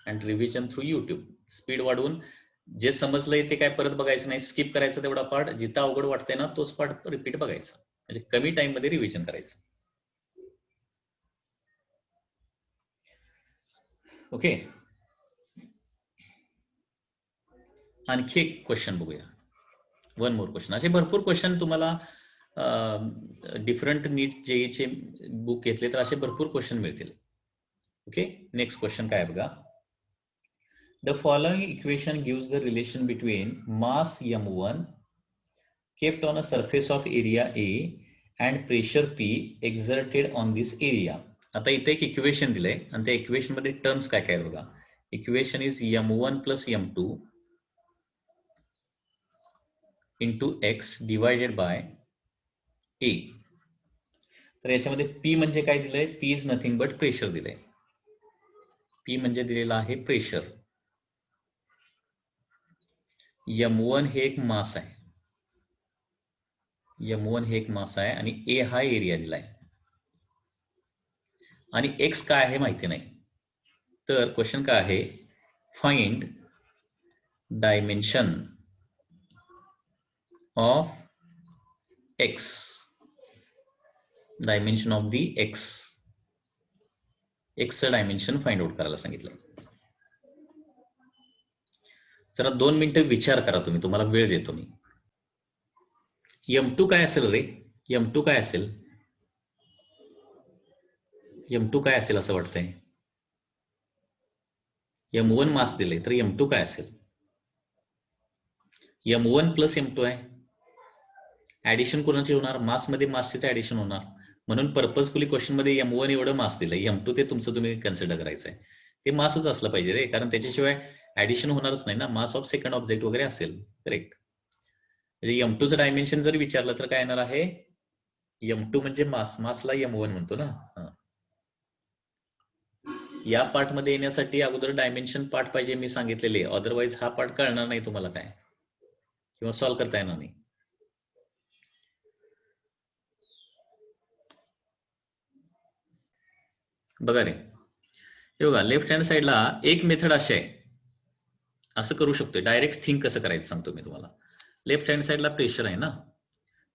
and revision through YouTube. Speed वाढवून जे समजलंय ते काय परत बघायचं नाही, स्किप करायचं तेवढा पार्ट, जिथं अवघड वाटतंय ना तोच पार्ट रिपीट बघायचा, म्हणजे कमी टाइम मध्ये रिव्हिजन करायचं. ओके, आणखी एक क्वेश्चन बघूया. One more question. असे भरपूर क्वेश्चन तुम्हाला डिफरंट नीट जेईचे बुक घेतले तर असे भरपूर क्वेश्चन मिळतील. ओके, नेक्स्ट क्वेश्चन काय बघा. The following equation gives the relation between mass m1 kept on a surface of area A and pressure P exerted on this area. आता इथे एक इक्वेशन दिलंय आणि त्या इक्वेशन मध्ये टर्म्स काय काय बघा. Equation is m1 plus m2 into x divided by A. तर याच्यामध्ये P म्हणजे काय दिलंय, P is nothing but pressure दिलंय. P म्हणजे दिलेला आहे प्रेशर. m1 हे एक मास आहे, m1 हे एक मास आहे आणि A हा एरिया दिलाय आणि x काय आहे माहिती नाही. तर क्वेश्चन काय आहे, find dimension of x, dimension of the x, x चं डायमेन्शन फाइंड आउट करायला सांगितलंय. जरा 2 मिनिटं विचार करा तुम्ही, तुम्हाला वेळ देतो मी. m2 काय असेल रे, m2 काय असेल, m2 काय असेल असं वाटतंय. m1 मास दिले तर m2 काय असेल, m1 प्लस m2 आहे. ऍडिशन कोणाची होणार, मास मध्ये मासचीच ऍडिशन होणार, म्हणून पर्पजफुली क्वेश्चन मध्ये m1 एवढं मास दिलंय, m2 ते तुमचं तुम्ही कन्सिडर करायचंय. ते मासच असलं पाहिजे रे, कारण त्याच्याशिवाय ऍडिशन होणारच नाही ना, मास ऑफ सेकंड ऑब्जेक्ट वगैरे असेल. करेक्ट. म्हणजे m2 चं डायमेन्शन जर विचारलं तर काय येणार आहे, m2 म्हणजे मास, मासला m1 म्हणतो ना. या पार्ट मध्ये येण्यासाठी अगोदर डायमेन्शन पार्ट पाहिजे मी सांगितलेले, अदरवाइज हा पार्ट कळणार नाही तुम्हाला काय, किंवा सॉल्व्ह करता येणार नाही. बघा रे, हे बघा लेफ्ट हँड साइडला एक मेथड अशी आहे, असं करू शकतोय. डायरेक्ट थिंक कसं करायचं सांगतो मी तुम्हाला. लेफ्ट हँड साइडला प्रेशर आहे ना,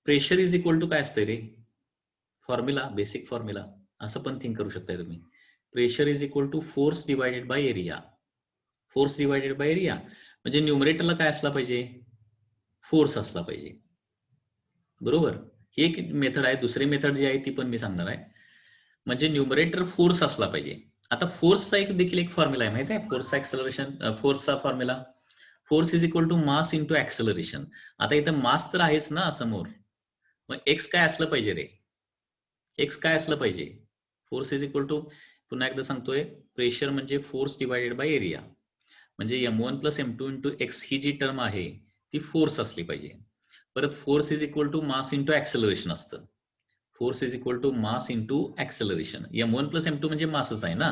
प्रेशर इज इक्वल टू काय असतंय रे, फॉर्म्युला, बेसिक फॉर्म्युला. असं पण थिंक करू शकताय तुम्ही. Pressure is equal to force divided by area. Force divided by area म्हणजे न्यूमरेटरला काय असला पाहिजे, फोर्स असला पाहिजे. बरोबर. ही एक मेथड आहे. दुसरी मेथड जी आहे ती पण मी सांगणार आहे. म्हणजे न्यूमरेटर फोर्स असला पाहिजे. आता फोर्सचा एक देखील एक फॉर्म्युला आहे माहिती आहे, फोर्सचा एक्सेलरेशन, फोर्सचा formula, force is equal to mass into acceleration. आता इथं मास तर आहेच ना समोर, मग एक्स काय असलं पाहिजे रे, एक्स काय असलं पाहिजे, फोर्स इज इक्वल टू, पुन्हा एकदा सांगतोय, प्रेशर म्हणजे फोर्स डिवायडेड बाय एरिया, म्हणजे m1 plus m2 into x ही जी टर्म आहे ती फोर्स असली पाहिजे. परत force is equal to mass into acceleration असतं. Force is equal to mass into acceleration. m1 plus m2 म्हणजे मासच आहे ना,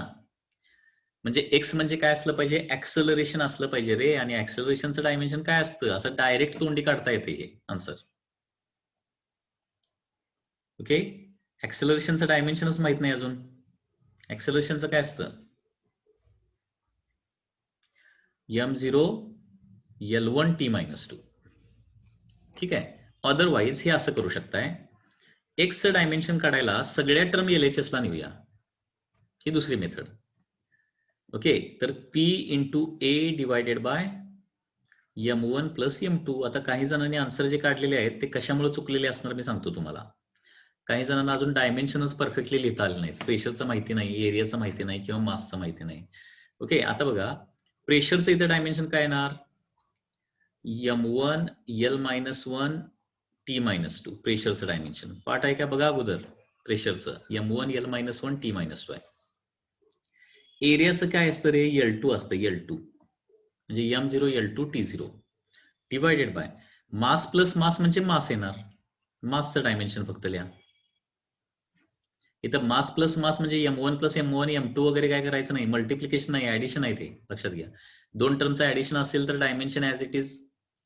म्हणजे एक्स म्हणजे काय असलं पाहिजे, एक्सेलरेशन असलं पाहिजे रे. आणि एक्सेलरेशनचं डायमेन्शन काय असतं, असं डायरेक्ट तोंडी काढता येते हे आन्सर. ओके, एक्सेलरेशनचं डायमेन्शनच माहित नाही अजून. एक्सेलरेशनचं काय असतं, m0 L1 t-2. ठीक आहे. अदरवाइज हे असं करू शकताय, एक्सचं डायमेन्शन काढायला सगळ्या टर्म LHS ला नेऊया, ही दुसरी मेथड. ओके, तर P into A divided by m1 plus m2. आता काही जणांनी आन्सर जे काढलेले आहेत ते कशामुळे चुकलेले असणार मी सांगतो तुम्हाला. काही जणांना अजून डायमेन्शनच परफेक्टली लिहिता आले नाहीत, प्रेशरचं माहिती नाही, एरियाचं माहिती नाही, किंवा मासचं माहिती नाही. ओके, आता बघा प्रेशरचं इथं डायमेन्शन काय येणार, m1 L-1 t-2. प्रेशरचं dimension part आहे का बघा अगोदर, प्रेशरचं m1 L-1 t-2 आहे. एरियाचं काय असतं रे, L2 असतं, L2 म्हणजे m0 L2 t0 divided by mass plus mass म्हणजे मास येणार, मासचं डायमेन्शन फक्त लिहा. इथं मास प्लस मास म्हणजे M1 प्लस M1 M2 वगैरे काय करायचं नाही, मल्टिप्लिकेशन नाही, ऍडिशन आहे ते लक्षात घ्या. दोन टर्मचं ऍडिशन असेल तर डायमेन्शन ऍज इट इज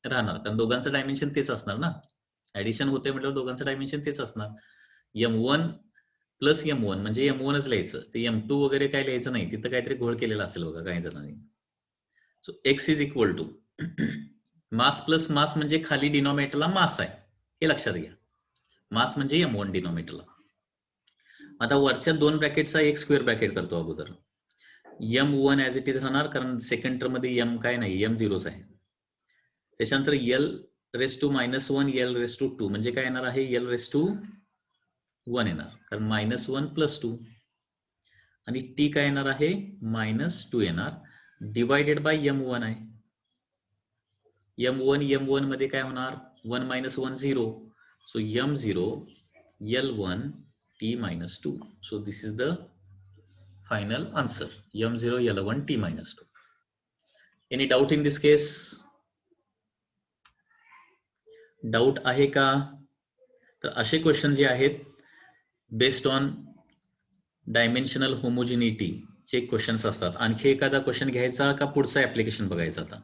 राहणार, कारण दोघांचं डायमेन्शन तेच असणार ना. ऍडिशन होते म्हटल्यावर दोघांचं डायमेन्शन तेच असणार. M1 प्लस M1 म्हणजे M1च लिहायचं, ते M2 वगैरे काय लिहायचं नाही, तिथं काहीतरी घोळ केलेला असेल बघा काही जणांनी. So X is equal to mass plus mass म्हणजे खाली डिनॉमिनेटरला मास आहे हे लक्षात घ्या. मास म्हणजे M1 डिनॉमिनेटरला. आता वरच्या दोन ब्रॅकेटचा एक स्क्वेअर ब्रॅकेट करतो अगोदर. M1 ऍज इट इज राहणार, कारण सेकंड टर्म मध्ये M काय नाही, M0च आहे. त्याच्यानंतर L raise to -1 L raise to 2 म्हणजे काय येणार आहे, L रेस टू 1 येणार, कारण -1 + 2 आणि T काय येणार आहे, -2 येणार, डिवायडेड बाय M1 आहे. M1 मध्ये काय होणार, 1 - 1 0, so M0 L1 T -2. So this is the final answer, M0 L1 T -2. Any doubt in this case? Doubt आहे का? तर असे क्वेश्चन जे आहेत बेस्ड ऑन डायमेन्शनल होमोजिनिटी चे क्वेश्चन्स असतात. आणखी एखादा क्वेश्चन घ्यायचा का पुढचा ऍप्लिकेशन बघायचा? आता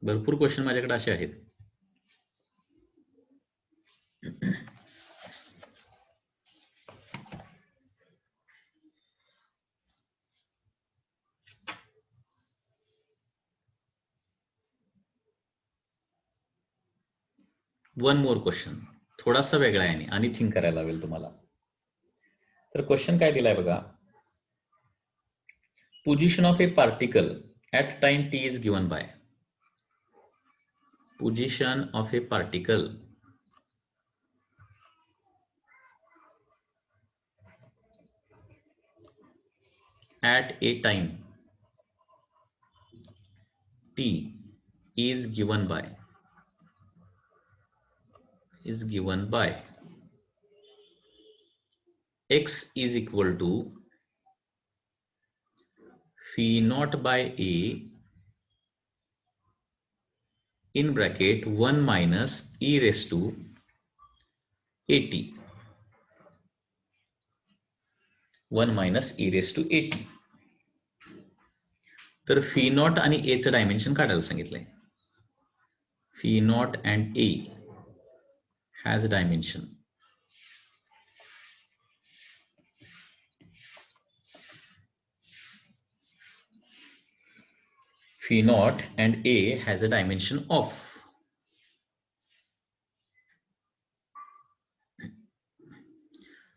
भरपूर क्वेश्चन माझ्याकडे असे आहेत. वन मोर क्वेश्चन, थोडासा वेगळा आहे आणि थिंक करायला लागेल तुम्हाला. तर क्वेश्चन काय दिलाय बघा, position of A particle at time T is given bye. Position of A particle at a time t is given by x is equal to phi naught by a in bracket 1 minus e raised to at, 1 minus e raised to at. तर fee not आणि ए चं dimension काढायला सांगितलंय. Fee not and A has dimension. Fee not and A has a dimension of.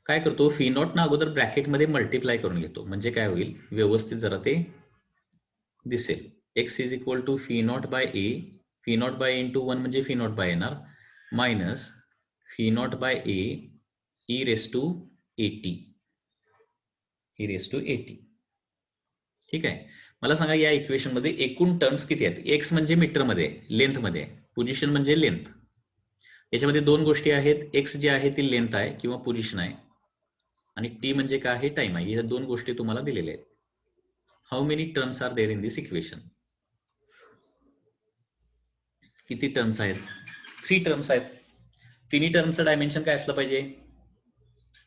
काय करतो, fee not ना अगोदर ब्रॅकेटमध्ये multiply करून घेतो, म्हणजे काय होईल, व्यवस्थित जरा ते दिसेल. X is equal to phi not by a, phi not by into 1 म्हणजे फी नॉट बाय येणार, minus phi not by a e raise to 80, e raise to 80. ठीक आहे. मला सांगा या इक्वेशन मध्ये एकूण टर्म्स किती आहेत? एक्स म्हणजे मीटर मध्ये, लेंथ मध्ये, पोझिशन म्हणजे लेंथ. याच्यामध्ये दोन गोष्टी आहेत, एक्स जे आहे ती लेंथ आहे किंवा पोझिशन आहे, आणि टी म्हणजे काय आहे, टाइम आहे. या दोन गोष्टी तुम्हाला दिलेल्या आहेत. How many terms are there in this equation? किती टर्म्स आहेत? 3 टर्म्स आहेत. तिन्ही टर्मचं डायमेन्शन काय असलं पाहिजे?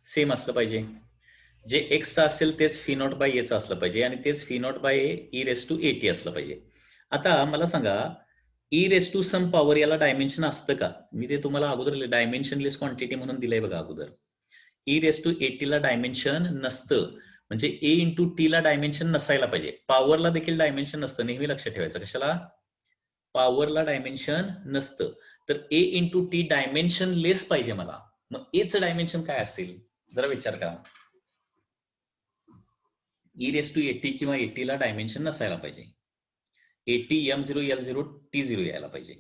सेम असलं पाहिजे. जे एक्सचं असेल तेच फी नॉट बाय एचं असलं पाहिजे, आणि तेच phi not by a e raise to 80 असलं पाहिजे. आता मला सांगा, e raise to some power याला डायमेन्शन असतं का? मी ते तुम्हाला अगोदर डायमेन्शनलेस क्वांटिटी म्हणून दिलंय बघा अगोदर. ई रेस टू 80 ला डायमेन्शन नसतं, म्हणजे ए इंटू टी ला डायमेन्शन नसायला पाहिजे. पॉवरला देखील डायमेन्शन नसतं, नेहमी लक्षात ठेवायचं. कशाला? पॉवरला डायमेन्शन नसतं. तर ए इंटू टी डायमेन्शन लेस पाहिजे मला. मग एचं डायमेन्शन काय असेल जरा विचार करा. ई रेस टू 80 किंवा 80 ला डायमेन्शन नसायला पाहिजे. 80 M0 L0 T0 यायला पाहिजे.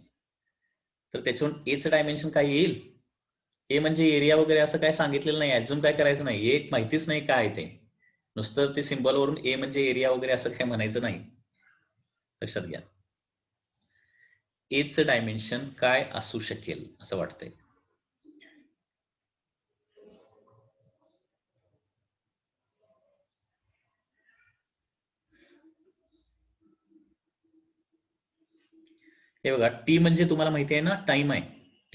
तर त्याच्यावरून एचं डायमेन्शन काय येईल? ए म्हणजे एरिया वगैरे असं काय सांगितलेलं नाही, अजून काय करायचं नाही, एक माहितीच नाही काय ते, नुसतं ते सिम्बॉल वरून ए म्हणजे एरिया वगैरे असं काय म्हणायचं नाही. लक्षात घ्या. एचं डायमेन्शन काय असू शकेल असं वाटतंय? हे बघा, टी म्हणजे तुम्हाला माहिती आहे ना, टाइम आहे.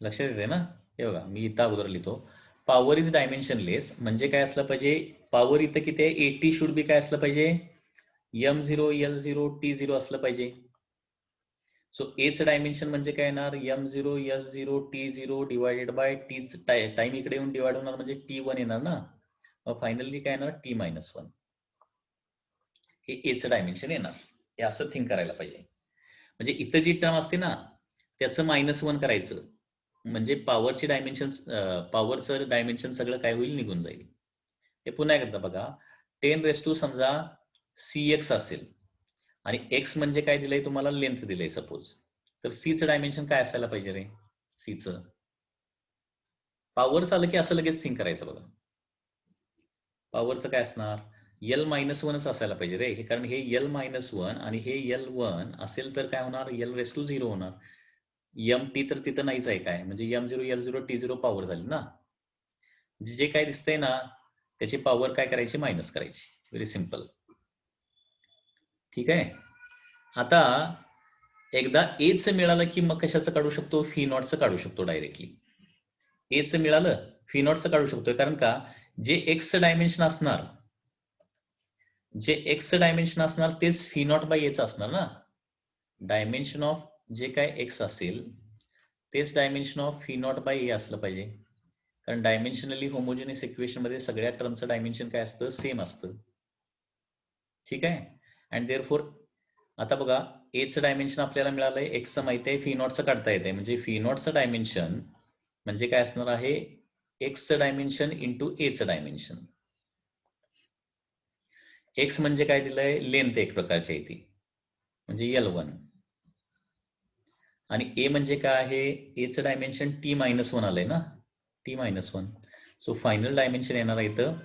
लक्षात येते ना? हे बघा, मी इथं अगोदर लिहितो, पॉवर इज डायमेन्शनलेस म्हणजे काय असलं पाहिजे, पॉवर इथं किती आहे, 80 शुड बी काय असलं पाहिजे, m0 l0 t0 असलं पाहिजे. सो एच डायमेन्शन म्हणजे काय येणार, m0 l0 t0 divided by T, time इकडे येऊन डिवाइड होणार म्हणजे t1 येणार ना, मग फायनली काय येणार t-1. हे एच डायमेन्शन येणार. हे असं थिंक करायला पाहिजे. म्हणजे इथं जी टर्म असते ना त्याचं -1 करायचं म्हणजे पॉवरची डायमेन्शन, पॉवरचं डायमेन्शन सगळं काय होईल, निघून जाईल. हे पुन्हा एकदा बघा, 10⁻⁴ समजा cx असेल आणि x म्हणजे काय दिलंय तुम्हाला, लेंथ दिलंय सपोज, तर c चं डायमेन्शन काय असायला पाहिजे रे, c चं पॉवरचं आलं की असं लगेच थिंक करायचं बघा. पॉवरचं काय असणार, l-1च असायला पाहिजे रे, हे कारण हे l-1 आणि हे l1 असेल तर काय होणार, l⁻0 होणार. mt तर तिथं नाहीच आहे काय, म्हणजे m0 l0 t0 पॉवर झाली ना. जे काय दिसतंय ना त्याची पॉवर काय करायची, मायनस करायची. Very simple. ठीक आहे. आता एकदा एच मिळालं की मग कशाचं काढू शकतो, फी नॉटचं काढू शकतो डायरेक्टली. एच मिळालं, फी नॉटचं काढू शकतोय, कारण का जे एक्स डायमेन्शन असणार, जे एक्स डायमेन्शन असणार तेच फी नॉट बाय एच असणार ना. डायमेन्शन ऑफ जे काय एक्स असेल तेच dimension of phi not by A असलं पाहिजे, कारण डायमेन्शनली होमोजेनियस इक्वेशन मध्ये सगळ्या टर्मचं डायमेन्शन काय असतं, सेम असतं. ठीक आहे. अँड देअरफॉर आता बघा, एचं डायमेन्शन आपल्याला मिळालंय, एक्सचं माहिती आहे, फी नॉटचं काढता येते, म्हणजे फी नॉटचं डायमेन्शन म्हणजे काय असणार आहे, एक्सचं डायमेन्शन इंटू एचं डायमेन्शन. एक्स म्हणजे काय दिलंय, लेंथ एक प्रकारची आहे ती, म्हणजे l1, आणि ए म्हणजे काय आहे, एचं डायमेन्शन t-1 आलंय ना, t-1. सो फायनल डायमेन्शन येणार आहे इथं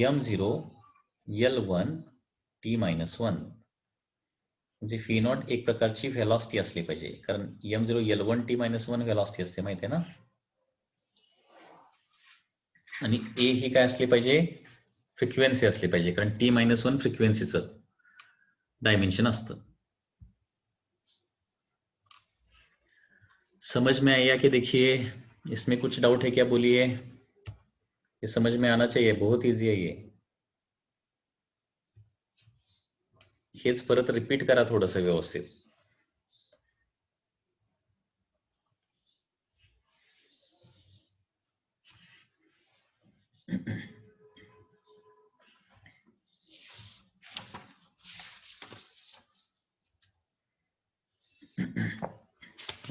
m0 l1 t-1, म्हणजे फी नॉट एक प्रकारची व्हेलॉसिटी असली पाहिजे, कारण m0 l1 t-1 व्हेलॉसिटी असते, माहिती आहे ना. आणि ए ही काय असली पाहिजे, फ्रिक्वेन्सी असली पाहिजे, कारण t-1 फ्रिक्वेन्सीचं डायमेन्शन असतं. समझ में आया कि देखिए, इसमें कुछ डाउट है क्या, बोलिए. ये समझ में आना चाहिए, बहुत इजी है ये. हेच परत रिपीट करा थोडंसं व्यवस्थित.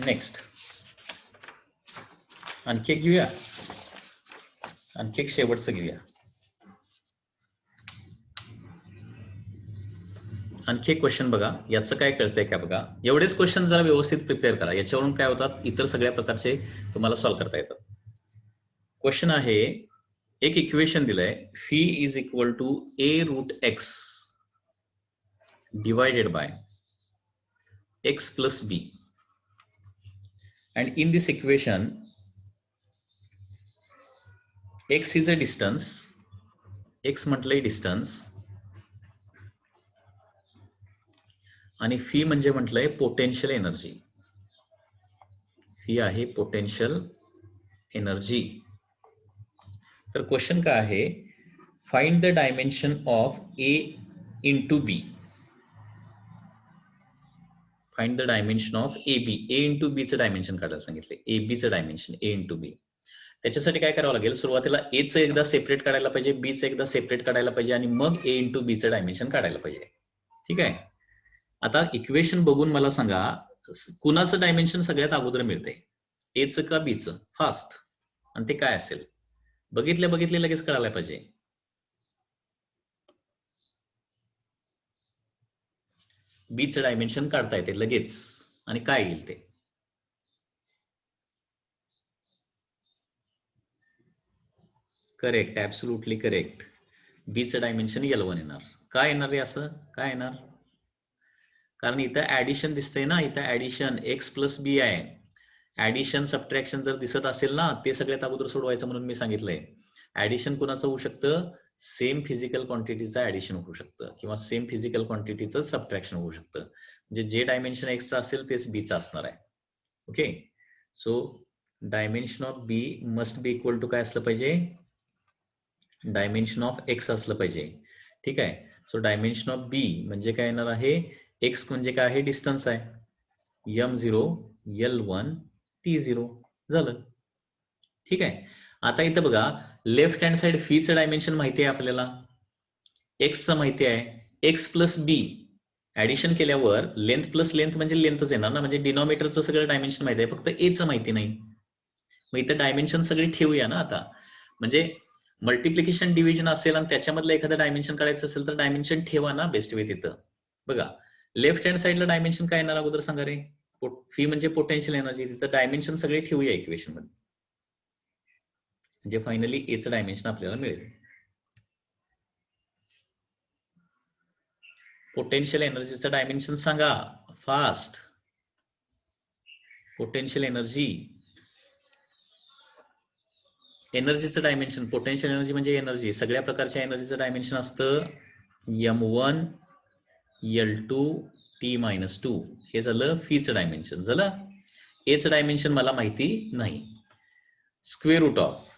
नेक्स्ट आणखी एक घेऊया, आणखी एक शेवटचं घेऊया. आणखी एक क्वेश्चन बघा, याचं काय कळतंय का बघा. एवढेच क्वेश्चन जरा व्यवस्थित प्रिपेअर करा, याच्यावरून काय होतात, इतर सगळ्या प्रकारचे तुम्हाला सॉल्व्ह करता येतात. क्वेश्चन आहे, एक इक्वेशन दिलंय, phi is equal to a√x divided by x plus b, and in this equation x is a distance, x म्हटलंय डिस्टन्स, आणि फी म्हणजे म्हटलंय पोटेन्शियल एनर्जी. फी आहे पोटेन्शियल एनर्जी. तर क्वेश्चन काय आहे, find the dimension of A into B. Find the dimension of A B. A into B चं dimension काढायला सांगितलंय. ए बी चं डायमेन्शन ए इंटू बी. त्याच्यासाठी काय करावं लागेल, सुरुवातीला ए चं एकदा सेपरेट काढायला पाहिजे, बी चं एकदा सेपरेट काढायला पाहिजे आणि मग ए इंटू बी चं डायमेन्शन काढायला पाहिजे. ठीक आहे. आता इक्वेशन बघून मला सांगा कुणाचं डायमेन्शन सगळ्यात अगोदर मिळतंय, एचं का बीचं? फास्ट. आणि ते काय असेल बघितले लगेच कळायला पाहिजे. बीचं डायमेन्शन काढता येते लगेच आणि काय येईल ते. Correct, absolutely correct. बीचं डायमेन्शन L1 येणार. काय येणार रे असं? काय येणार? कारण इथं ऍडिशन दिसतंय ना, इथं ऍडिशन एक्स प्लस बी आहे. ऍडिशन सबट्रॅक्शन जर दिसत असेल ना, ते सगळ्यात अगोदर सोडवायचं म्हणून मी सांगितलंय. ऍडिशन कुणाचं होऊ शकतं? सेम फिजिकल क्वांटिटीचं ऍडिशन होऊ शकतं किंवा सेम फिजिकल क्वांटिटीचं सबट्रॅक्शन होऊ शकतं. म्हणजे जे डायमेन्शन एक्सचं असेल तेच बीचं असणार आहे. Okay, so dimension of b must be equal to काय असलं पाहिजे? डायमेन्शन ऑफ एक्स असलं पाहिजे. ठीक आहे. सो डायमेन्शन ऑफ बी म्हणजे काय येणार आहे? एक्स म्हणजे काय आहे? डिस्टन्स आहे. M0 L1 T0 झालं. ठीक आहे. आता इथं बघा लेफ्ट हँड साइड फीचं डायमेन्शन माहिती आहे आपल्याला, एक्सचं माहिती आहे. एक्स प्लस बी ऍडिशन केल्यावर लेंथ प्लस लेंथ म्हणजे लेंथच येणार ना, म्हणजे डिनॉमिनेटरचं सगळं डायमेन्शन माहिती आहे, फक्त एचं माहिती नाही. मग इथं डायमेन्शन सगळी ठेवूया ना. आता म्हणजे मल्टिप्लिकेशन डिव्हिजन असेल आणि त्याच्यामधलं एखादं डायमेन्शन काढायचं असेल तर डायमेन्शन ठेवा ना बेस्ट वे तिथं. बघा लेफ्ट हँड साइडला डायमेन्शन काय येणार अगोदर सांगा रे? फी म्हणजे पोटेन्शियल एनर्जी. तिथं डायमेन्शन सगळे ठेवूया इक्वेशन मध्ये, म्हणजे फायनली एचं डायमेन्शन आपल्याला मिळेल. पोटेन्शियल एनर्जीचं डायमेन्शन सांगा फास्ट. पोटेन्शियल एनर्जी, एनर्जीचं डायमेन्शन. पोटेन्शियल एनर्जी म्हणजे एनर्जी, सगळ्या प्रकारच्या एनर्जीचं डायमेन्शन असतं M1 L2 T-2. हे झालं फीचं डायमेन्शन. झालं. एचं डायमेन्शन मला माहिती नाही. स्क्वेअर रूट ऑफ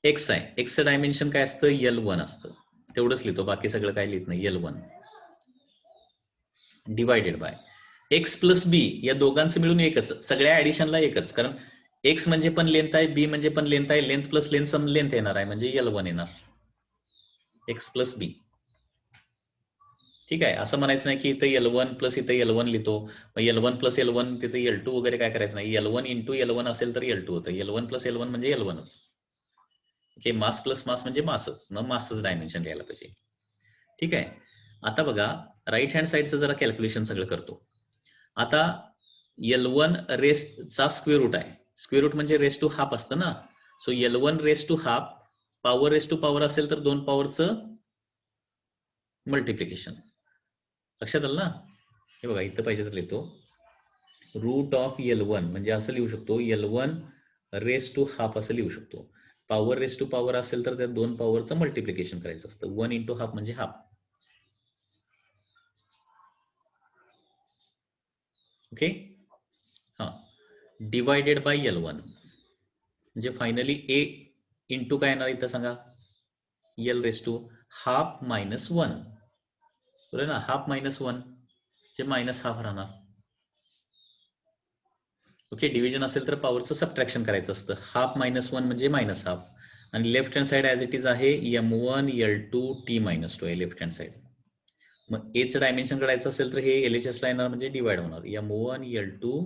एक्स आहे. एक्सचं डायमेन्शन काय असतं? L1 असतं. तेवढंच लिहितो, बाकी सगळं काय लिहित नाही. L1 divided by X plus B. या दोघांचं मिळून एकच, सगळ्या ऍडिशनला एकच. कारण एक्स म्हणजे पण लेंथ आहे, बी म्हणजे पण लेंथ आहे. लेंथ प्लस लेंथ सम लेंथ येणार आहे, म्हणजे L1 येणार. एक्स प्लस बी. ठीक आहे. असं म्हणायचं नाही की इथं L1 प्लस इथं L1 लिहितो, मग L1 प्लस L1 तिथे L2 वगैरे काय करायचं नाही. L1 इंटू L1 असेल तर L2 होतं. L1 प्लस L1 म्हणजे L1च. ओके, मास प्लस मास म्हणजे मासच, न मासच डायमेन्शन लिहायला पाहिजे. ठीक आहे. आता बघा राईट हँड साइडचं जरा कॅल्क्युलेशन सगळं करतो. आता L1 रेसचा स्क्वेअर रूट आहे. स्क्वेअर रूट म्हणजे रेस टू हाफ असतं ना. So L1 raise to half, power raise to power असेल तर 2 पॉवरचं मल्टिप्लिकेशन. लक्षात आलं ना? हे बघा इथं पाहिजे तर लिहितो, रूट ऑफ L1 म्हणजे असं लिहू शकतो, L1 रेस टू हाफ असं लिहू शकतो. पॉवर रेस टू पॉवर असेल तर त्या 2 पॉवरचं मल्टिप्लिकेशन करायचं असतं. 1 इंटू हाफ म्हणजे हाफ. ओके, हा, डिवायडेड बाय L1 म्हणजे फायनली ए इंटू काय येणार इथं सांगा? L raise to half minus 1. बरोबर ना? हाफ मायनस 1 जे मायनस हाफ राहणार. ओके, डिव्हिजन असेल तर पॉवरचं सबट्रॅक्शन करायचं असतं. हाफ मायनस 1 म्हणजे मायनस हाफ. आणि left hand side as it is आहे M1 L2 T-2 आहे लेफ्ट हँड साइड. मग एचं डायमेन्शन काढायचं असेल तर हे LHS ला येणार म्हणजे डिवाइड होणार. M1 L2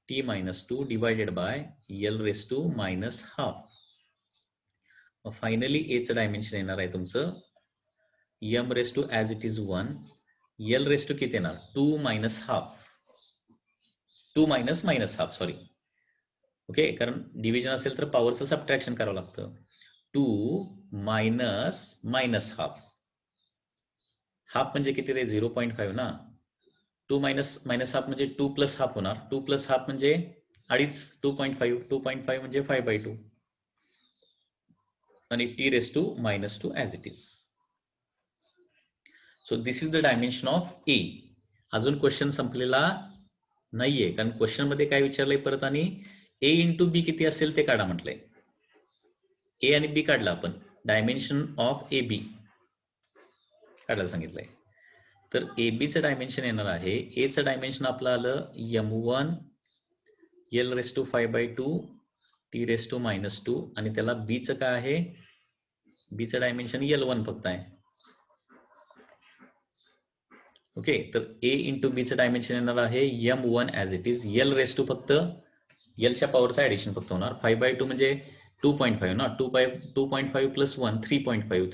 T-2 divided by L raise to minus half. मग फायनली एचं डायमेन्शन येणार आहे तुमचं M raise to as it is 1, L raise to किती येणार? 2 minus half. 2 minus minus half, sorry. Okay, कारण डिव्हिजन असेल तर पॉवरचं सबट्रॅक्शन करावं लागतं. 2 मायनस मायनस हाफ. हाफ म्हणजे किती रे? 0.5 ना. 2 मायनस मायनस हाफ म्हणजे 2 प्लस हाफ होणार. 2 प्लस हाफ म्हणजे अडीच. 2.5. 2.5 म्हणजे 5/2 आणि T raise to minus 2 as it is. So this is the dimension of A. अजून क्वेश्चन संपलेला नाहीये, कारण क्वेश्चन मध्ये काय विचारलंय परत, आणि ए इंटू बी किती असेल ते काढा म्हटलंय. ए आणि बी काढला आपण, डायमेन्शन ऑफ ए बी काढायला सांगितलंय. तर एबीचं डायमेन्शन येणार आहे, एचं डायमेन्शन आपलं आलं m1 l raise to 5/2 t raise to -2 आणि त्याला बीचं काय आहे, बीचं डायमेन्शन l1 फक्त आहे. ओके, तर a इंटू बीचं डायमेन्शन येणार आहे m1 as it is, l raise to फक्त एलच्या पॉवरचं ऍडिशन फक्त होणार, 5/2 म्हणजे 2.5 ना, 2.5 प्लस 1 3.5,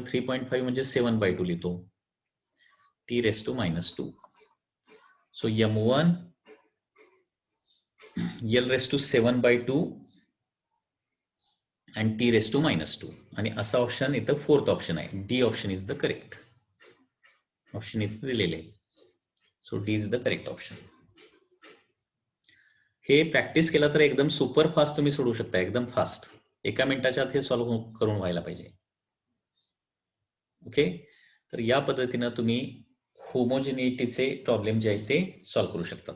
3.5 म्हणजे 7/2 लिहितो, t raise to -2. So m1 l raise to 7/2 and t raise to -2. आणि असा ऑप्शन इथं फोर्थ ऑप्शन आहे, D option is the correct option इथे दिलेले आहे. So D is the correct option. हे प्रॅक्टिस केलं तर एकदम सुपर फास्ट तुम्ही सोडवू शकता, एकदम फास्ट, 1 मिनिटाच्या आत हे सॉल्व्ह करून व्हायला पाहिजे. ओके, तर या पद्धतीनं तुम्ही होमोजिनिटीचे प्रॉब्लेम जे आहेत ते सॉल्व्ह करू शकता.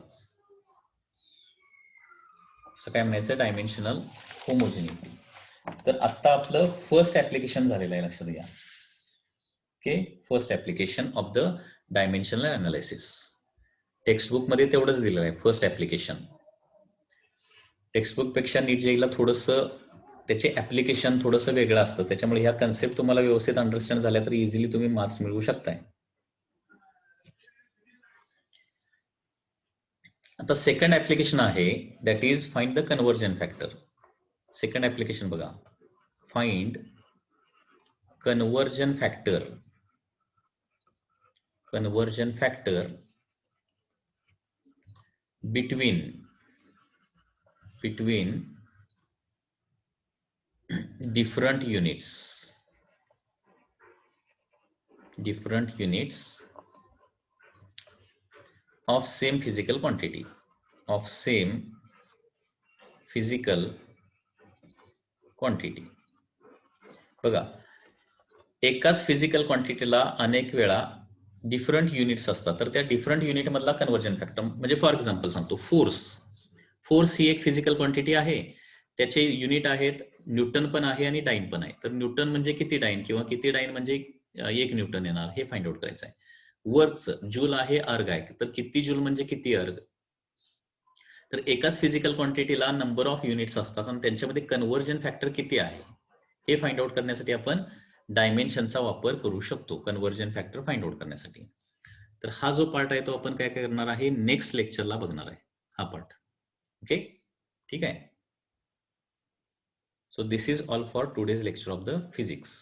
काय म्हणायचं, डायमेन्शनल होमोजिनिटी. तर आता आपलं फर्स्ट ऍप्लिकेशन झालेलं आहे, लक्षात घ्या. Okay, first application of the dimensional analysis. Textbook मध्ये तेवढंच दिलेलं आहे, फर्स्ट ऍप्लिकेशन. टेक्स्टबुक पेक्षा नीट जेईला थोडंसं त्याचे ऍप्लिकेशन थोडंसं वेगळं असतं, त्याच्यामुळे ह्या कन्सेप्ट तुम्हाला व्यवस्थित अंडरस्टँड झाल्या तर इझिली तुम्ही मार्क्स मिळवू शकताय. आता सेकंड ऍप्लिकेशन आहे, that is find the conversion factor. Second application बघा, find conversion factor. Conversion factor between different units of same physical quantity, बघा, एकाच फिजिकल क्वांटिटीला अनेक वेळा डिफरंट युनिट्स असतात, तर त्या डिफरंट युनिट मधला कन्वर्जन फॅक्टर, म्हणजे फॉर एक्झाम्पल सांगतो, फोर्स ही एक फिजिकल क्वांटिटी आहे, त्याचे युनिट आहेत, न्यूटन पण आहे आणि डाईन पण आहे. तर न्यूटन म्हणजे किती डाईन किंवा किती डाईन म्हणजे 1 न्यूटन येणार, हे फाइंड आउट करायचं आहे. वर्कचं जूल आहे, अर्ग आहे, तर किती जूल म्हणजे किती अर्ग. तर एकाच फिजिकल क्वांटिटीला नंबर ऑफ युनिट्स असतात आणि त्यांच्यामध्ये कन्वर्जन फॅक्टर किती आहे हे फाइंड आउट करण्यासाठी आपण डायमेन्शनचा वापर करू शकतो, कन्वर्जन फॅक्टर फाइंड आउट करण्यासाठी. तर हा जो पार्ट आहे तो आपण काय करणार आहे, नेक्स्ट लेक्चरला बघणार आहे, हा पार्ट. ओके, ठीक आहे. So this is all for today's lecture of the physics.